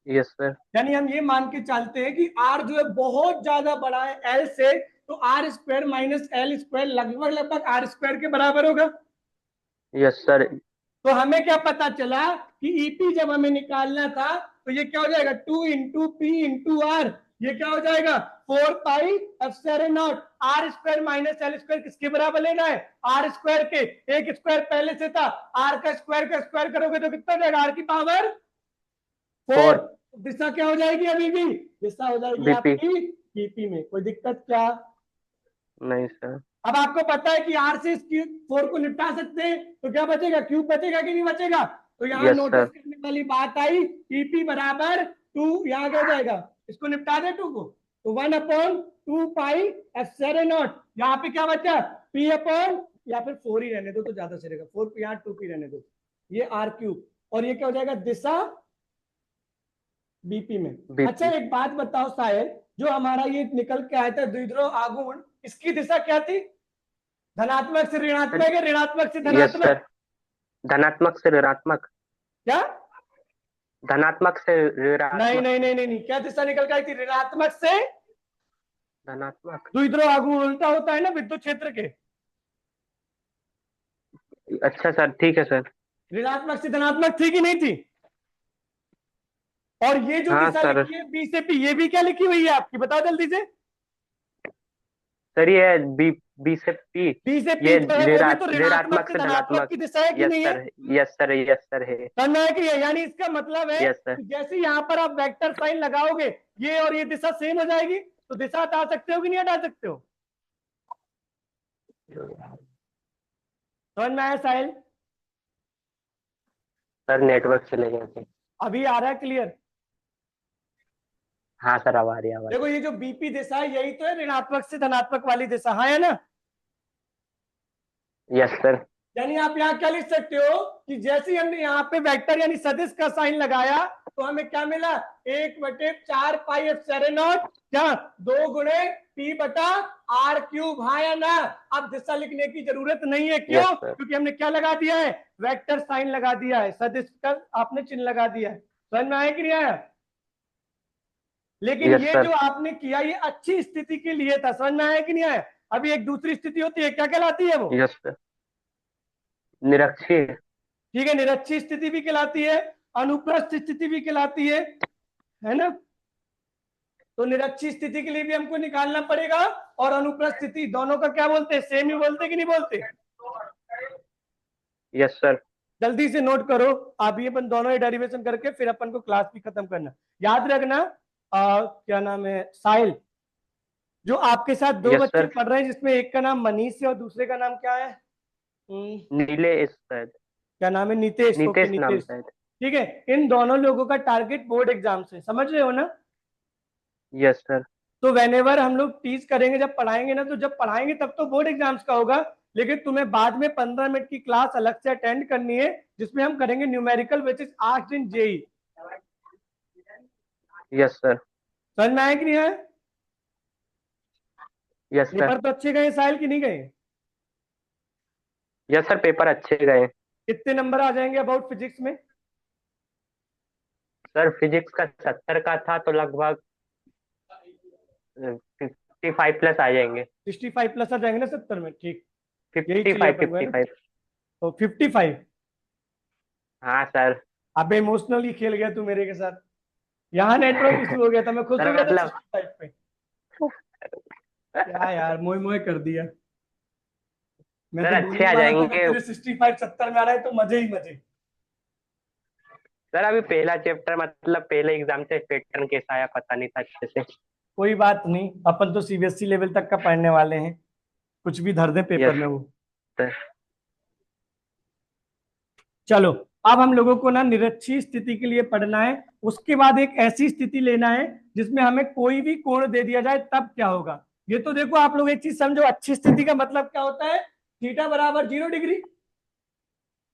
यस सर यानी हम ये मान के चलते हैं कि आर जो है बहुत ज्यादा बड़ा है एल से, तो R square minus L square लगभग लगभग आर स्क्वायर के बराबर होगा। यस सर तो हमें क्या पता चला कि ईपी जब हमें निकालना था, तो ये क्या हो जाएगा 2 इंटू पी इंटू आर, ये क्या हो जाएगा 4 pi epsilon naught. R square minus L square किसके बराबर लेना है, आर स्क्वायर के, एक स्क्वायर पहले से था, आर का स्क्वायर करोगे तो कितना जाएगा, आर की पावर 4। 4 दिशा क्या हो जाएगी, अभी भी दिशा हो जाएगी बीपी। आपकी पीपी में। कोई दिक्कत क्या। नहीं सर। अब आपको पता है कि आर से इस क्यूब 4 को निपटा सकते हैं, तो क्या बचेगा, क्यूब बचेगा कि नहीं बचेगा। तो यहाँ यस नोटिस सर करने वाली बात आई, ईपी बराबर 2, यहाँ क्या हो जाएगा, इसको निपटा दे 2 को, तो 1/2 पाई एप्सिलॉन नॉट। यहाँ पे क्या बचा, पी अपॉन, या फिर 4 ही रहने दो तो ज्यादा सही रहेगा, 4 यहाँ 2 पी रहने दो, ये आर क्यूब, और ये क्या हो जाएगा दिशा बीपी में। अच्छा बीपी। एक बात बताओ साहिल, जो हमारा ये निकल के आया था द्विध्रुव आघूर्ण, इसकी दिशा क्या थी, धनात्मक से सर ऋणात्मक है, ऋणात्मक से यस धनात्मक। सर धनात्मक से ऋणात्मक। क्या, धनात्मक से नहीं ऋणात्मक। नहीं नहीं नहीं नहीं, क्या दिशा निकल के आई थी, ऋणात्मक से धनात्मक। द्विध्रुव आघूर्ण उल्टा होता है ना विद्युत क्षेत्र के, अच्छा सर ठीक है सर। ऋणात्मक से धनात्मक थी कि नहीं थी। और ये जो हाँ दिशा सर। लिखी है बी से पी, ये भी क्या लिखी हुई है आपकी, बताओ जल्दी से। सर ये बी बी से पी। बी से पी ये जो है वो भी तो ऋणात्मक ऋणात्मक से से धनात्मक धनात्मक। की दिशा है कि यस नहीं है। Sir yes sir yes sir है। करना है कि ये, यानी इसका मतलब है यस सर। कि जैसे यहाँ पर आप वेक्टर साइन लगाओगे, ये और ये दिशा सेम हो जाएगी, तो दिशा हटा सकते हो कि नहीं हटा सकते हो। समझ में आया साहिल, सर नेटवर्क चले गए थे। अभी आ रहा है क्लियर। हाँ सर अब आ रही है आवाज। देखो ये जो बीपी दिशा है यही तो है ऋणात्मक से धनात्मक वाली दिशा, हाँ है ना। Yes sir. यानी आप यहाँ क्या लिख सकते हो कि जैसे ही हमने यहाँ पे वेक्टर यानी सदिश का साइन लगाया तो हमें क्या मिला, 1/4 पाई एप्सिलॉन नॉट क्या 2 गुणे पी बटा आर क्यूब, हाँ या ना। अब दिशा लिखने की जरूरत नहीं है, क्यों? Yes sir. क्योंकि हमने क्या लगा दिया है, वेक्टर साइन लगा दिया है, सदिश का आपने चिन्ह लगा दिया है। समझ में आया कि नहीं आया? लेकिन यस ये जो सर। आपने किया ये अच्छी स्थिति के लिए था, समझ में आया कि नहीं आया? अभी एक दूसरी स्थिति होती है, क्या कहलाती है वो? Yes sir. निरक्षीय। ठीक है, निरक्षीय स्थिति भी कहलाती है, अनुप्रस्थ स्थिति भी कहलाती है ना? तो निरक्षीय स्थिति के लिए भी हमको निकालना पड़ेगा, और अनुप्रस्थ स्थिति, दोनों का क्या बोलते हैं, सेम ही बोलते हैं कि नहीं बोलते? Yes sir. जल्दी से नोट करो, आप ये अपन दोनों ही डेरिवेशन करके फिर अपन को क्लास भी खत्म करना। याद रखना क्या नाम है साहिल, जो आपके साथ दो यस बच्चे सर। पढ़ रहे हैं जिसमें एक का नाम मनीष है और दूसरे का नाम क्या है? नीलेश शायद। क्या नाम है? नितेश। ओके नितेश नाम नितेश। शायद। ठीक है, इन दोनों लोगों का टारगेट बोर्ड एग्जाम से, समझ रहे हो ना? Yes sir. तो वेनेवर हम लोग टीच करेंगे, जब पढ़ाएंगे ना, तो जब पढ़ाएंगे तब तो बोर्ड एग्जाम्स का होगा, लेकिन तुम्हें बाद में 15 मिनट की क्लास अलग से अटेंड करनी है जिसमें हम करेंगे numerical which is asked in JEE. Yes sir. समझ में आया कि नहीं आया? Yes sir. पेपर तो अच्छे गए साहिल की नहीं गए? यस सर, पेपर अच्छे गए। कितने नंबर आ जाएंगे अबाउट फिजिक्स में? सर फिजिक्स का 70 का था तो लगभग 55 प्लस आ जाएंगे। 65 प्लस आ जाएंगे ना 70 में? ठीक, यही फिफ्टी चाहिए फाइव अपन को, है फिफ्टी ना? फाइव तो 55। हाँ सर। अब इमोशनली खेल गया तू मेरे के साथ, यहाँ नेटवर्क इशू हो गया था, मैं खुश हो सर गया था मतलब 65 पे। क्या यार, मोह मोह कर दिया। मैं सर तो अच्छे बोलने आ वाला था कि जाएंगे। तेरे 65 70 में आ रहा है तो मजे ही मजे। सर अभी पहला चैप्टर मतलब पहले एग्जाम से पैटर्न कैसा आया पता नहीं था अच्छे से। कोई बात नहीं, अपन तो सीबीएसई लेवल तक का पढ़ने वाले हैं, कुछ भी धर दे पेपर यस में वो। सर। चलो, अब हम लोगों को ना निरक्षीय स्थिति के लिए पढ़ना है, उसके बाद एक ऐसी स्थिति लेना है जिसमें हमें कोई भी कोण दे दिया जाए तब क्या होगा। ये तो देखो आप लोग एक चीज समझो, अच्छी स्थिति का मतलब क्या होता है, थीटा बराबर 0 डिग्री।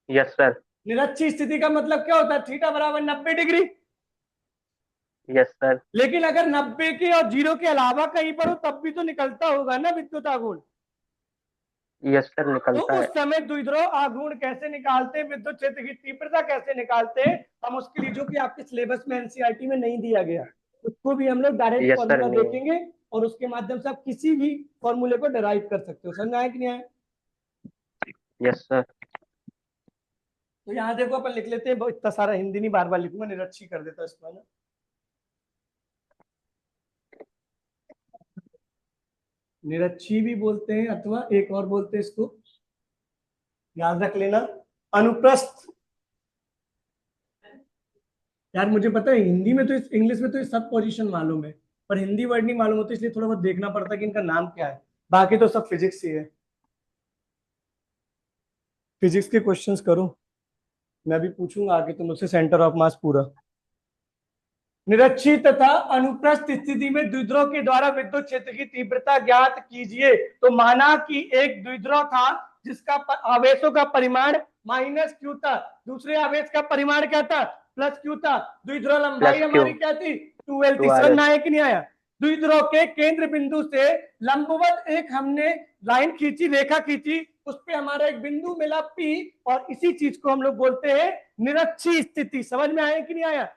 Yes sir. निरक्षीय स्थिति का मतलब क्या होता है, थीटा बराबर 90 डिग्री। Yes sir. लेकिन अगर 90 के और 0 के अलावा कहीं पर हो तब भी तो निकलता होगा ना विद्युत आघूर्ण। यस सर तो निकलता उस है। समय द्विध्रुव आघूर्ण कैसे निकालते हैं, विद्युत क्षेत्र की तीव्रता कैसे निकालते हैं, हम उसके लिए, जो कि आपके सिलेबस में एनसीईआरटी में नहीं दिया गया, उसको भी हम लोग डायरेक्ट यस सर फॉर्मूला नहीं है। देखेंगे, और उसके माध्यम से आप किसी भी फॉर्मूले को डराइव कर सकते हो। समझ आया कि नहीं आया? Yes sir. तो यहाँ देखो अपन लिख लेते हैं, इतना सारा हिंदी नहीं बार बार लिखूंगा, निरक्षी कर देता इसको, है ना? निरक्षी भी बोलते हैं, अथवा एक और बोलते हैं इसको, याद रख लेना, अनुप्रस्थ। यार मुझे पता है हिंदी में तो, इस इंग्लिश में तो ये सब पोजीशन मालूम है, पर हिंदी वर्ड नहीं मालूम होता, इसलिए थोड़ा बहुत देखना पड़ता है कि इनका नाम क्या है। बाकी तो सब फिजिक्स ही है। फिजिक्स के क्वेश्चंस करो, मैं भी पूछूंगा आगे तुम मुझसे सेंटर ऑफ मास पूरा। निरक्षी तथा अनुप्रस्थ स्थिति में द्विध्रुव के द्वारा विद्युत क्षेत्र की तीव्रता ज्ञात कीजिए। तो माना कि एक द्विध्रुव था जिसका आवेशों का परिमाण माइनस क्यू था, दूसरे आवेश का परिमाण क्या था, प्लस क्यू था। द्विध्रुव लंबाई प्लस क्यू। हमारी क्या थी, 2L थी। टू आर समझ में एस। आया कि नहीं आया? द्विध्रुव के केंद्र बिंदु से लंबवत एक हमने लाइन खींची, रेखा खींची, उस पे हमारा एक बिंदु मिला P, और इसी चीज को हम लोग बोलते हैं निरक्षी स्थिति। समझ में आया कि नहीं आया?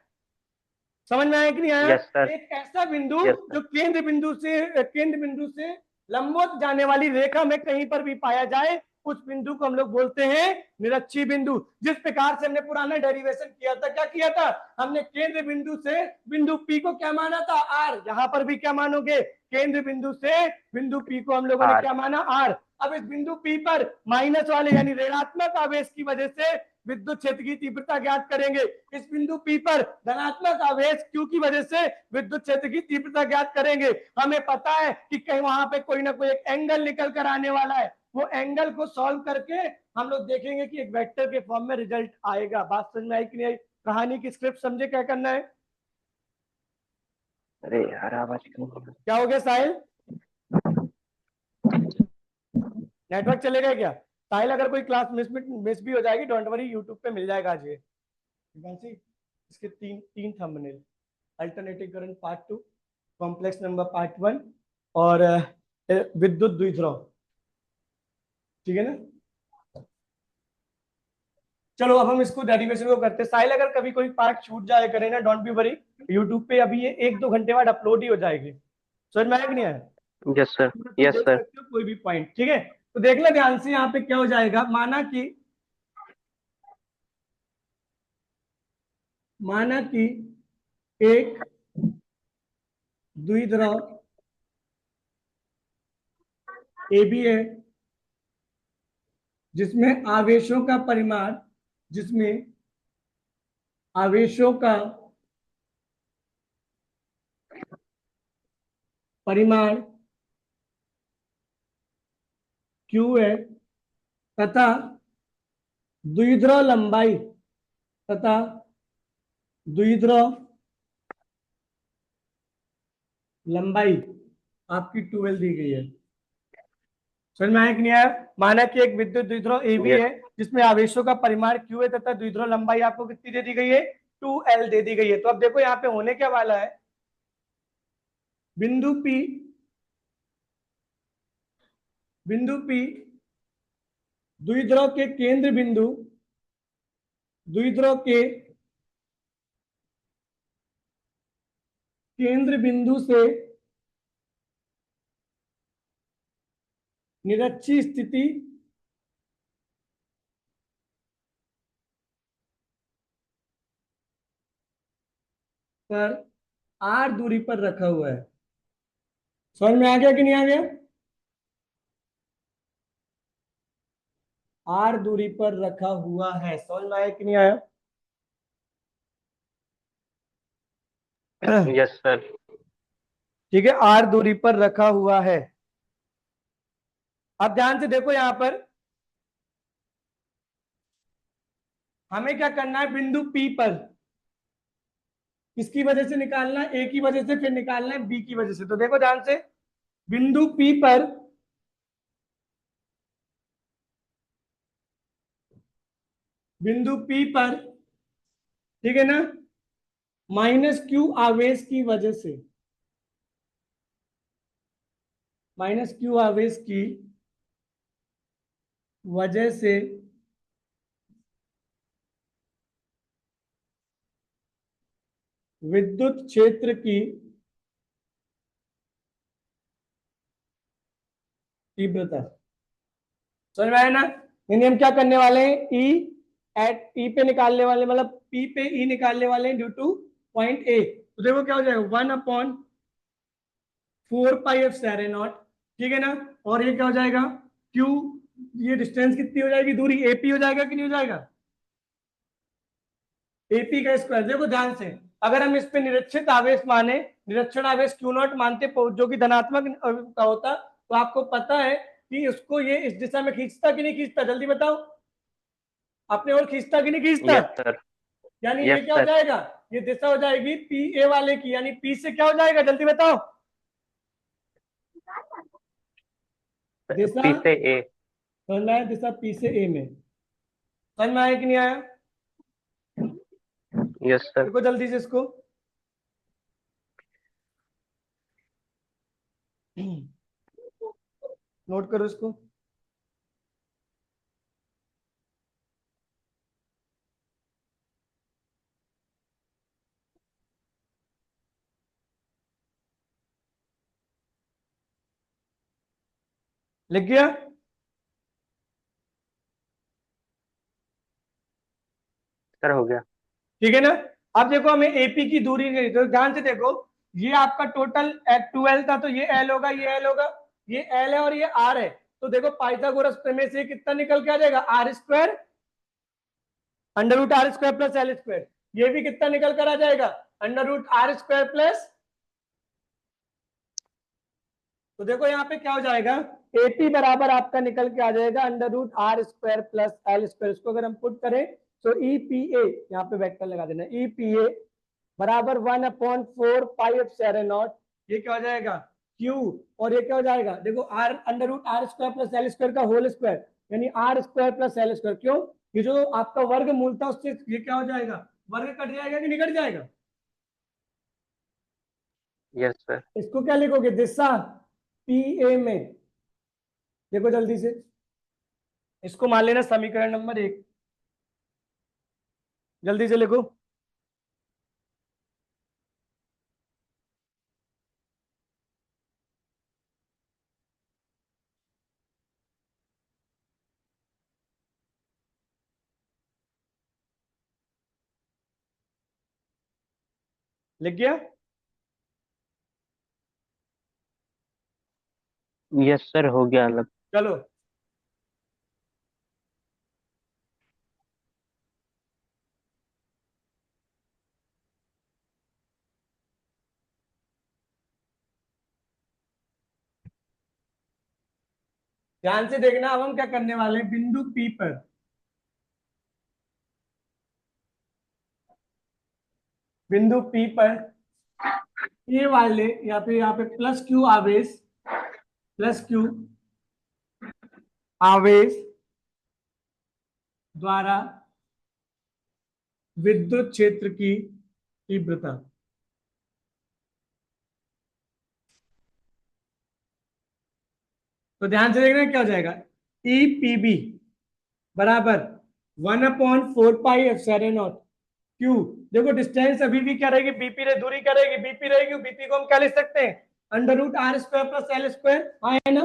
समझ में आया कि नहीं आया? Yes sir. एक ऐसा बिंदु यस सर। जो केंद्र बिंदु से लंबवत जाने वाली रेखा में कहीं पर भी पाया जाए, उस बिंदु को हम लोग बोलते हैं निरक्षी बिंदु। जिस प्रकार से हमने पुराना डेरिवेशन किया था, क्या किया था हमने, केंद्र बिंदु से बिंदु P को क्या माना था, R। यहां पर भी क्या मानोगे, केंद्र बिंदु से बिंदु P को हम लोगों ने आर। क्या माना, R। अब इस बिंदु P पर माइनस वाले यानी ऋणात्मक आवेश की वजह से विद्युत क्षेत्र की तीव्रता ज्ञात करेंगे। इस बिंदु P पर धनात्मक आवेश Q की वजह से विद्युत क्षेत्र की तीव्रता ज्ञात करेंगे। हमें पता है कि कहीं वहां पे कोई ना कोई एक एंगल निकल कर आने वाला है, वो एंगल को सॉल्व करके हम लोग देखेंगे कि एक वेक्टर के फॉर्म में रिजल्ट आएगा। बात समझ में आई कि नहीं आई? कहानी की स्क्रिप्ट समझे क्या करना है? अरे यार आवाज क्यों। क्या हो गया साहिल, नेटवर्क चलेगा क्या? साहिल अगर कोई क्लास मिस भी हो जाएगी, डोंट वरी, यूट्यूब पे मिल जाएगा आज ये। इसके तीन तीन thumbnail, alternative current part 2, complex number part 1, और विद्युत द्विध्रुव। ठीक है ना। चलो अब हम इसको डेरिवेशन को करते हैं। साहिल अगर कभी कोई पार्ट छूट जाए करे ना, डोंट बी वरी, यूट्यूब पे अभी ये 1-2 घंटे बाद अपलोड ही हो जाएगी। समझ में आया कि नहीं आया? Yes sir. तो यस देख सर। सकते हो कोई भी पॉइंट। ठीक है, तो देख ले ध्यान से, यहाँ पे क्या हो जाएगा, माना कि एक द्विध्रुव ए बी है, जिसमें आवेशों का परिमाण Q है, तथा द्विध्रुव लंबाई तथा द्विध्रुव लंबाई आपकी 12 दी गई है। समझ में आया कि नहीं आया? माना कि एक विद्युत द्विध्रुव ए बी यस। है, जिसमें आवेशों का परिमाण Q है तथा द्विध्रुव लंबाई आपको कितनी दे दी गई है? 2L दे दी गई है। तो अब देखो यहाँ पे होने क्या वाला है, बिंदु P द्विध्रुव के केंद्र बिंदु से निरक्षीय स्थिति पर R दूरी पर रखा हुआ है। समझ में आ गया कि नहीं आ गया? R दूरी पर रखा हुआ है। समझ में आया कि नहीं आया? Yes sir. ठीक है, R दूरी पर रखा हुआ है। अब ध्यान से देखो, यहां पर हमें क्या करना है, बिंदु P पर किसकी वजह से निकालना है? A की वजह से, फिर निकालना है B की वजह से। तो देखो ध्यान से, बिंदु P पर ठीक है ना, -Q आवेश की वजह से, विद्युत क्षेत्र की तीव्रता। समझ में आया ना? यानी हम क्या करने वाले हैं, ई पे निकालने वाले, मतलब पी पे ई निकालने वाले हैं ड्यू टू पॉइंट ए। तो देखो क्या हो जाएगा, 1/4πε0। ठीक है ना, और ये क्या हो जाएगा, क्यू, ये डिस्टेंस कितनी हो जाएगी, दूरी एपी हो जाएगा कि नहीं हो जाएगा, एपी का स्क्वायर। देखो ध्यान से, अगर हम इस पे निरीक्षित आवेश माने, निरीक्षण आवेश क्यू नॉट मानते, जो कि धनात्मक का होता, तो आपको पता है कि उसको ये इस दिशा में खींचता कि नहीं खींचता, जल्दी बताओ, अपने और खींचता कि नहीं खींचता? Yes sir. यानी ये यस क्या हो सर। जाएगा, ये दिशा हो जाएगी पी ए वाले की, यानी पी से क्या हो जाएगा, जल्दी बताओ, दिशा, पी से ए। करना है दिशा पी से ए में। समझ में आया कि नहीं आया? Yes sir. देखो जल्दी से इसको, नोट करो इसको। लिख गया? सर हो गया। ठीक है ना। अब देखो हमें एपी की दूरी नहीं, तो ध्यान से देखो, ये आपका टोटल 12 था, तो ये एल होगा, ये एल होगा, ये एल है और ये आर है। तो देखो पाइथागोरस प्रमेय से कितना निकल के आ जाएगा, R square √r² plus L square. ये भी कितना निकल कर आ जाएगा, √r² प्लस। तो देखो यहाँ पे क्या हो जाएगा, एपी बराबर आपका निकल के आ जाएगा √r² प्लस एल स्क्वायर। इसको अगर हम पुट करें तो ईपीए, यहाँ पे वेक्टर लगा देना, ईपीए बराबर 1/4πε0। ये क्या हो जाएगा, क्यू, और ये क्या हो जाएगा, देखो R √r² plus L square का होल स्क्वायर, यानी R square plus L square. क्यों? ये जो आपका वर्ग मूल था उससे ये क्या हो जाएगा, वर्ग कट जाएगा कि निकट जाएगा। Yes sir. इसको क्या लिखोगे, दिशा पी ए में। देखो जल्दी से, इसको मान लेना समीकरण नंबर 1, जल्दी से लिखो। लिख गया? यस सर, हो गया अलग। चलो, ध्यान से देखना। अब हम क्या करने वाले हैं, बिंदु पी पर, बिंदु पी पर ये वाले यहाँ पे प्लस क्यू आवेश, प्लस क्यू आवेश द्वारा विद्युत क्षेत्र की तीव्रता। तो ध्यान से देखना क्या हो जाएगा, ई पी बी बराबर 1/4 पाई एप्सिलॉन नॉट क्यू। देखो डिस्टेंस अभी भी क्या रहेगी, बीपी रे, दूरी क्या रहेगी, बीपी रहेगी। बीपी को हम क्या लिख सकते हैं, under root R square plus L square, हाँ है ना।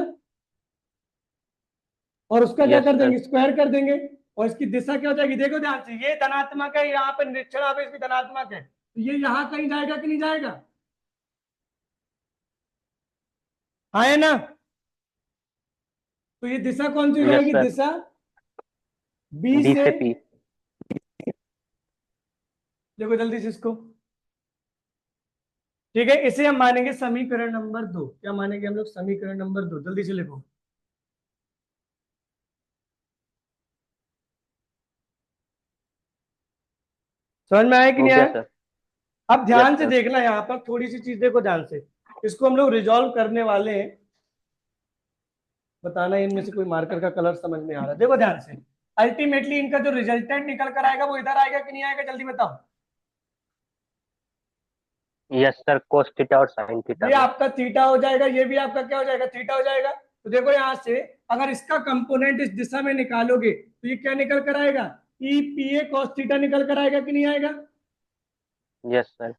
और उसका क्या यस कर सर। देंगे, स्क्वायर कर देंगे। और इसकी दिशा क्या हो जाएगी, देखो ध्यान से, ये धनात्मक है, यहाँ पर निरीक्षण आवेश भी धनात्मक है, तो ये यहाँ कहीं जाएगा कि नहीं जाएगा, हाँ है ना। तो ये दिशा कौन सी हो यस जाएगी, सर। दिशा बी डी से। से पी। देखो जल्दी से इसको, ठीक है, इसे हम मानेंगे समीकरण नंबर 2। क्या मानेंगे हम लोग, समीकरण नंबर 2, जल्दी से लिखो। समझ में आया कि हो नहीं गया आया? सर। अब यस ध्यान से सर। देखना, यहाँ पर थोड़ी सी चीज देखो ध्यान से, इसको हम लोग रिजॉल्व करने वाले हैं। बताना इनमें से कोई मार्कर का कलर समझ में आ रहा है, देखो ध्यान से। अल्टीमेटली इनका जो रिजल्टेंट निकल कर आएगा वो इधर आएगा कि नहीं आएगा, जल्दी बताओ। यस सर, कोस थीटा और साइन थीटा ये में। आपका थीटा हो जाएगा, ये भी आपका क्या हो जाएगा, थीटा हो जाएगा। तो देखो यहाँ से अगर इसका कंपोनेंट इस दिशा में निकालोगे तो ये क्या निकल कर आएगा, ई पी ए कॉस थीटा निकल कर आएगा कि नहीं आएगा। Yes sir.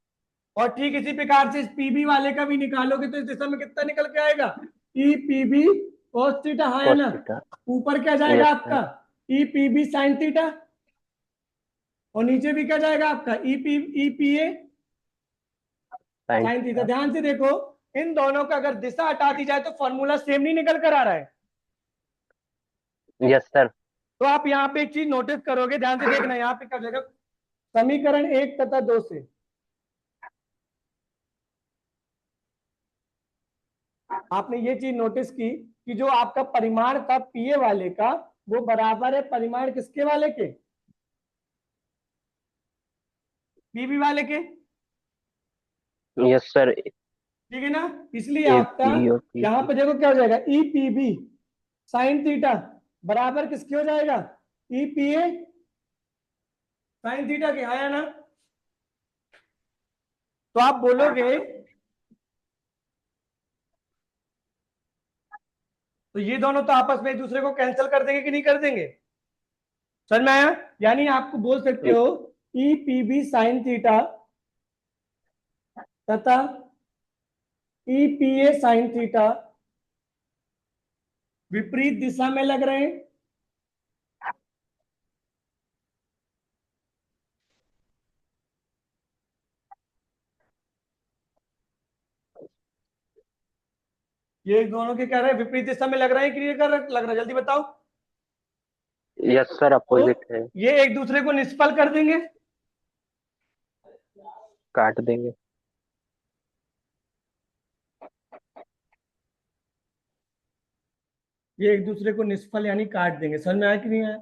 और ठीक इसी प्रकार से इस पीबी वाले का भी निकालोगे तो इस दिशा में कितना निकल के आएगा, ई पीबी कॉस थीटा, हाँ है कोस ना। थीटा। ऊपर क्या जाएगा यस सर। आपका, ई पीबी साइन थीटा, और नीचे भी क्या जाएगा आपका, E P A sine sine theta. Theta. ध्यान से देखो, इन दोनों का अगर दिशा हटा दी जाए तो फॉर्मूला सेम नहीं निकल कर आ रहा है। Yes sir. तो आप यहाँ पे एक चीज नोटिस करोगे, ध्यान से देखना, यहाँ पे क्या हो जाएगा, समीकरण 1 तथा 2 से आपने ये चीज नोटिस की कि जो आपका परिमाण था पीए वाले का, वो बराबर है परिमाण किसके वाले के, पीबी वाले के, यस सर। ठीक है ना। इसलिए ए आपका पी और पी यहाँ पी। पे देखो क्या हो जाएगा, ई पीबी साइन थीटा बराबर किसके हो जाएगा, ई पी ए साइन थीटा के, हाँ या ना। तो आप बोलोगे, तो ये दोनों तो आपस में एक दूसरे को कैंसिल कर देंगे कि नहीं कर देंगे, समझ में आया। यानी आपको बोल सकते हो E P B sine theta तथा E P A sine theta विपरीत दिशा में लग रहे हैं। ये दोनों के क्या रहे हैं, विपरीत दिशा में लग रहे हैं कि नहीं लग रहा है, जल्दी बताओ। यस सर, तो अपोजिट है। ये एक दूसरे को निष्फल कर देंगे, काट देंगे। ये एक दूसरे को निष्फल यानी काट देंगे, समझ में आया कि नहीं आया।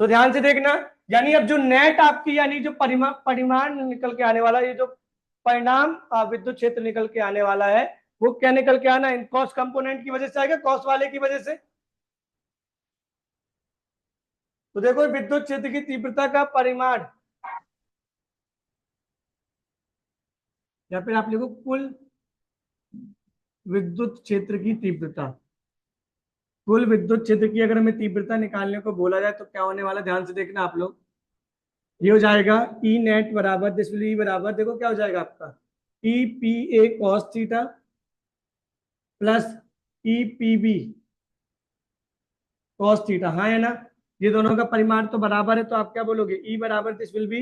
तो ध्यान से देखना, यानी अब जो नेट आपकी, यानी जो परिमाण परिमाण निकल के आने वाला, ये जो परिणाम विद्युत क्षेत्र निकल के आने वाला है, वो क्या निकल के आना, इन कॉस कंपोनेंट की वजह से आएगा, कॉस वाले की वजह से। तो देखो विद्युत क्षेत्र की तीव्रता का परिमाण, या फिर आप लिखो कुल विद्युत क्षेत्र की तीव्रता। कुल विद्युत क्षेत्र की अगर हमें तीव्रता निकालने को बोला जाए तो क्या होने वाला, ध्यान से देखना आप लोग। ये हो जाएगा ई नेट बराबर, दिस विल ई बराबर, देखो क्या हो जाएगा आपका, E P A cos theta plus E P B cos theta, हाँ है ना। ये दोनों का परिमाण तो बराबर है, तो आप क्या बोलोगे, ई बराबर this will be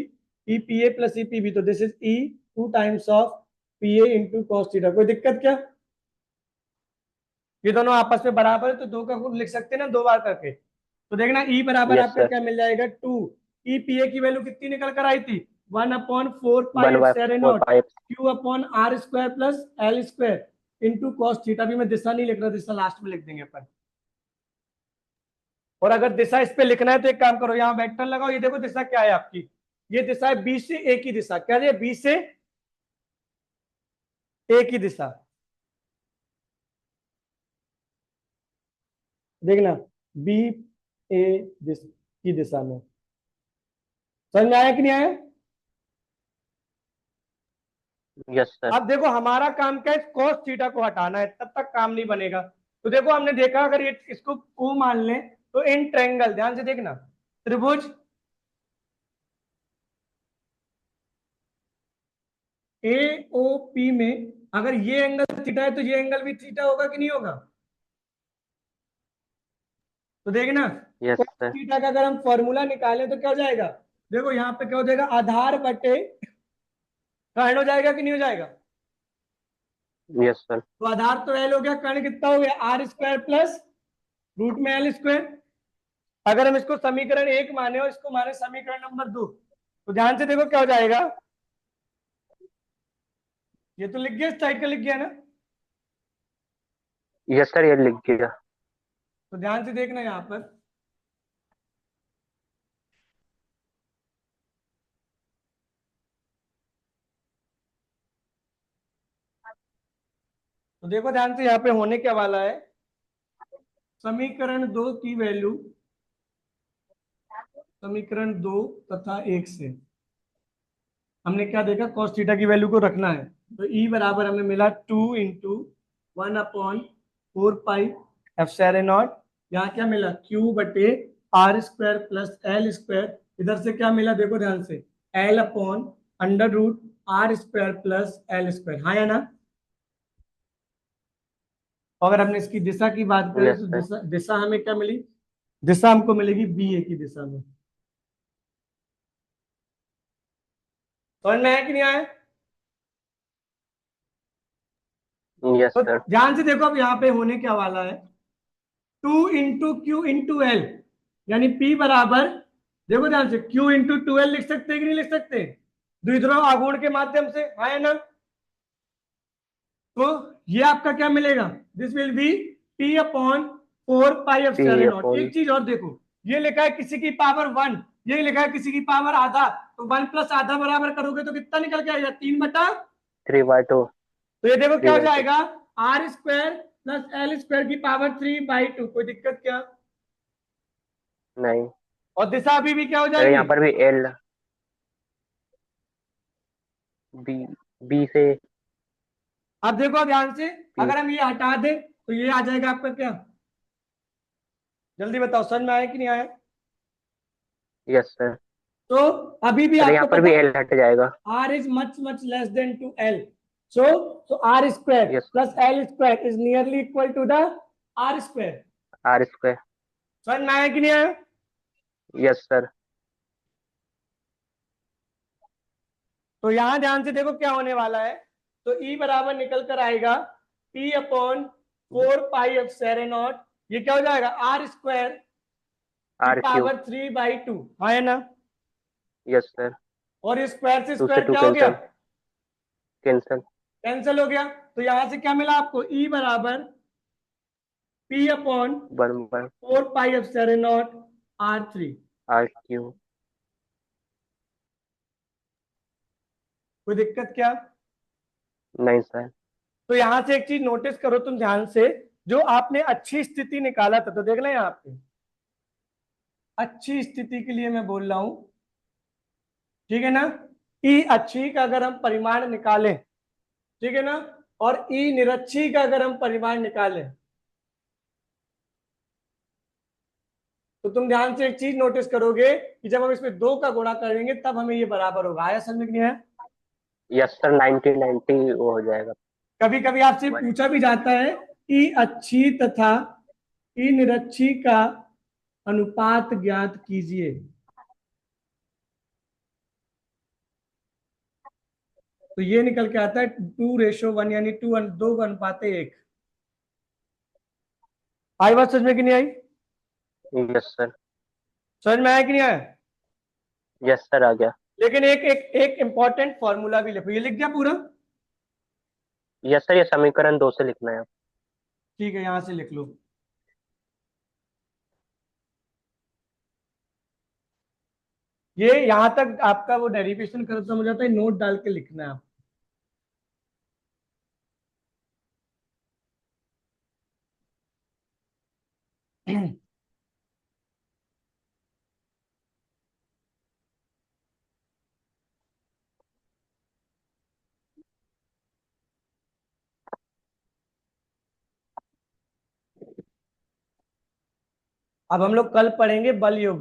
E P A plus E P B, तो this is E 2 times of P A into cos theta. कोई दिक्कत क्या, ये दोनों आपस में बराबर है तो दो का गुण लिख सकते हैं ना, 2 बार करके। तो देखना ई बराबर यस आपका सर। क्या मिल जाएगा, 2। ई पी ए की वैल्यू कितनी निकल कर आई थी, 1/4 pi one by epsilon four nought pipe. Q upon R square plus L square into cos theta. भी मैं दिशा नहीं लिख रहा, दिशा लास्ट में लिख देंगे अपन। और अगर दिशा इस पे लिखना है तो एक काम करो, यहाँ वेक्टर लगाओ, ये देखो दिशा क्या है आपकी, ये दिशा है बी से ए की दिशा, क्या है, बी से ए की दिशा। देखना बी ए की दिशा में, समझ में आया कि नहीं आया। Yes sir. अब देखो हमारा काम क्या है, cos थीटा को हटाना है, तब तक काम नहीं बनेगा। तो देखो हमने देखा, अगर ये इसको O मान लें तो इन ट्रायंगल, ध्यान से देखना, त्रिभुज ए ओ पी में अगर ये एंगल थीटा है तो ये एंगल भी थीटा होगा कि नहीं होगा। तो देखना यस cos सर। थीटा का अगर हम फॉर्मूला निकालें तो क्या हो जाएगा, देखो यहाँ पे क्या हो जाएगा, आधार बटे कर्ण हो जाएगा कि नहीं हो जाएगा। Yes sir. तो आधार तो एल हो गया, कर्ण कितना हो गया, आर स्क्वायर प्लस रूट में एल स्क्वायर। अगर हम इसको समीकरण 1 माने और इसको माने समीकरण नंबर 2, तो ध्यान से देखो क्या हो जाएगा, ये तो लिख गया, इस साइड का लिख गया ना। यस सर, ये लिख दिया। तो ध्यान से देखना यहाँ पर, तो देखो ध्यान से यहाँ पे होने क्या वाला है, समीकरण 2 की वैल्यू, समीकरण 2 तथा 1 से हमने क्या देखा, cos थीटा की वैल्यू को रखना है। तो E बराबर हमें मिला 2 × 1/4 पाई एप्सिलॉन नॉट, यहाँ क्या मिला, Q बटे R square plus L square, इधर से क्या मिला देखो ध्यान से, L upon under root R square plus L square, हाँ या ना। अगर हमने इसकी दिशा की बात करें यस तो सर। दिशा दिशा हमें क्या मिली, दिशा हमको मिलेगी बी ए की दिशा में। समझ में आया कि नहीं आया। यस तो सर। ध्यान से देखो अब यहाँ पे होने क्या वाला है, 2 × Q × L, यानी P बराबर, देखो ध्यान से, Q × 2L लिख सकते हैं कि नहीं लिख सकते, द्विध्रुव आघूर्ण के माध्यम से, हाँ या ना। तो ये आपका क्या मिलेगा, this will B P/4 pi P epsilon not. Upon. एक चीज और देखो, ये लिखा है किसी की पावर 1, ये लिखा है किसी की पावर आधा, तो 1 प्लस आधा बराबर करोगे तो कितना निकल के आएगा, 3/, 3/2। तो ये देखो थ्री क्या हो बाई टू जाएगा, R square plus L square की पावर 3/2। कोई दिक्कत क्या, नहीं। और दिशा अभी भी क्या हो अगर जाएगी, यहाँ पर भी एल, बी, बी से अब देखो ध्यान से, पी। अगर हम ये हटा दें तो ये आ जाएगा आपका क्या, जल्दी बताओ समझ में आया कि नहीं आया। Yes sir. तो अभी भी अरे आपको यहाँ पर पता भी है एल हट जाएगा। R is much less than to L, so R square yes. plus L square is nearly equal to the R square। R square. समझ में आया कि नहीं आया। Yes sir. तो यहां ध्यान से देखो क्या होने वाला है, तो E बराबर निकल कर आएगा P/4 पाई एप्सिलॉन नॉट, ये क्या हो जाएगा, आर स्क्वायर की आर क्यूब। पावर 3/2, हाँ है ना। Yes sir. और ये स्क्वायर से 2 से स्क्वायर 2 क्या हो गया, कैंसल। कैंसल। कैंसिल हो गया। तो यहां से क्या मिला आपको, E बराबर P upon 1/, 4 pi epsilon naught R3। R cube. कोई दिक्कत क्या, नहीं सर। तो यहां से एक चीज नोटिस करो तुम ध्यान से, जो आपने अच्छी स्थिति निकाला था, तो देख लें यहाँ पे अच्छी स्थिति के लिए मैं बोल रहा हूं, ठीक है ना। ई अच्छी का अगर हम परिमाण निकालें, ठीक है ना, और ई निरक्षी का अगर हम परिमाण निकालें, तो तुम ध्यान से एक चीज नोटिस करोगे कि जब हम इसमें दो का गुणा करेंगे तब हमें ये बराबर होगा। आया समझ में नहीं आया? यस सर, 90-90 वो हो जाएगा। कभी कभी आपसे पूछा भी जाता है ई अच्छी तथा ई निरक्षी का अनुपात ज्ञात कीजिए। तो ये निकल के आता है 2:1, यानी 2:1। आई बात समझ में कि नहीं आई? Yes sir. समझ में आया कि नहीं आया? यस सर, आ गया। लेकिन एक एक एक इंपॉर्टेंट फॉर्मूला भी लिखो। ये लिख दिया पूरा? यस सर, ये समीकरण 2 से लिखना है। ठीक है, यहां से लिख लो। ये यहां तक आपका वो डेरिवेशन खत्म हो जाता है, नोट डाल के लिखना है आप। अब हम लोग कल पढ़ेंगे बल योग।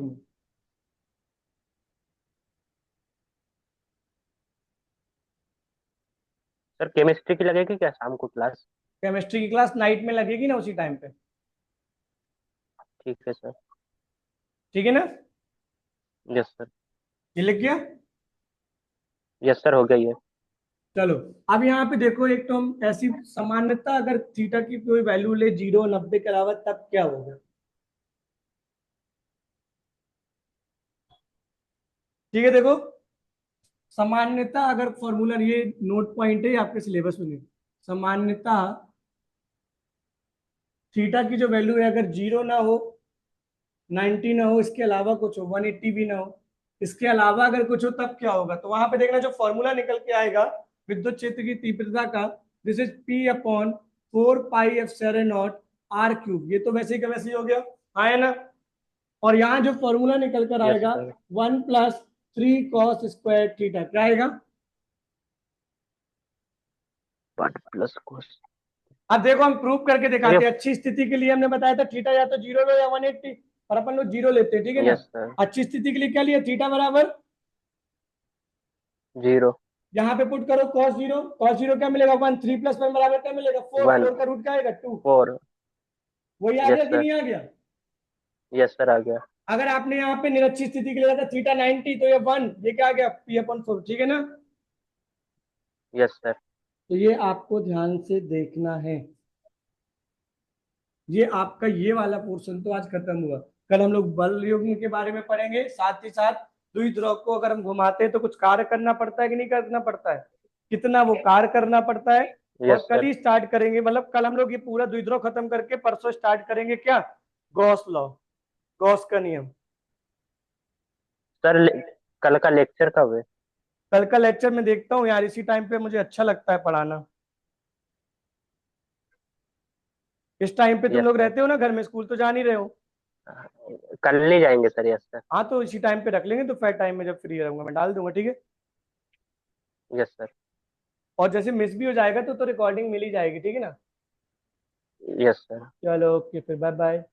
सर केमिस्ट्री की लगेगी क्या शाम को क्लास? केमिस्ट्री की क्लास नाइट में लगेगी ना, उसी टाइम पे। ठीक है सर। ठीक है ना? Yes sir. ये लिख गया? यस सर, हो गई है। चलो, अब यहाँ पे देखो, एक तो हम ऐसी सामान्यता अगर थीटा की कोई वैल्यू ले 0 90 के अलावा, तब क्या होगा? ठीक है, देखो, सामान्यता अगर फॉर्मूला, ये नोट पॉइंट है, ये आपके सिलेबस में नहीं। सामान्यता थीटा की जो वैल्यू है, अगर 0 ना हो, 90 ना हो, इसके अलावा कुछ हो, 180 भी ना हो, इसके अलावा अगर कुछ हो, तब क्या होगा? तो वहां पे देखना, जो फॉर्मूला निकल के आएगा विद्युत क्षेत्र की तीव्रता का, दिस इज P/4πε0 r3। ये तो वैसे ही का वैसे ही हो गया, आया ना। और यहाँ जो फॉर्मूला निकल कर यस आएगा, सर। 1+3 cos² थीटा, क्या आएगा? But plus cos. अब देखो, हम प्रूव करके सर ये। दिखाते हैं। अच्छी स्थिति के लिए हमने बताया था थीटा या तो 0 लो या 180, और अपन लोग 0 लेते हैं, ठीक है ना। Yes sir. अच्छी स्थिति के लिए क्या लिया? थीटा बराबर, 0। यहाँ पे पुट करो cos 0। cos 0 क्या मिलेगा? 1। 3+1 बराबर क्या मिलेगा? 4। 1। 4 का रूट क्या आएगा? 2। 4। वही आ गया यस कि सर। नहीं आ गया? यस सर, आ गया। अगर आपने यहाँ पे निरक्षी स्थिति के लिए था थीटा 90, तो ये 1, ये क्या आ गया? P/4, ठीक है ना। Yes sir. तो ये आपको ध्यान से देखना है। ये आपका ये वाला पोर्शन तो आज खत्म हुआ। कल हम लोग बल युग्म के बारे में पढ़ेंगे, साथ ही साथ द्विध्रुव को अगर हम घुमाते हैं तो कुछ कार्य करना पड़ता है कि नहीं करना पड़ता है, कितना वो कार्य करना पड़ता है। और यस कल सर। ही स्टार्ट करेंगे, मतलब कल हम लोग ये पूरा द्विध्रुव खत्म करके परसों स्टार्ट करेंगे क्या? गॉस लॉ, गॉस का नियम। सर कल का लेक्चर कब है? कल का लेक्चर में देखता हूँ यार, इसी टाइम पे मुझे अच्छा लगता है पढ़ाना। इस टाइम पे तुम यस लोग सर। रहते हो ना घर में, स्कूल तो जा नहीं रहे हो? कल नहीं जाएंगे सर। Yes sir. हाँ, तो इसी टाइम पे रख लेंगे, तो फिर टाइम में जब फ्री रहूंगा मैं डाल दूंगा, ठीक है। Yes sir. और जैसे मिस भी हो जाएगा तो रिकॉर्डिंग मिल ही जाएगी, ठीक है ना। Yes sir. चलो, ओके, फिर बाय बाय।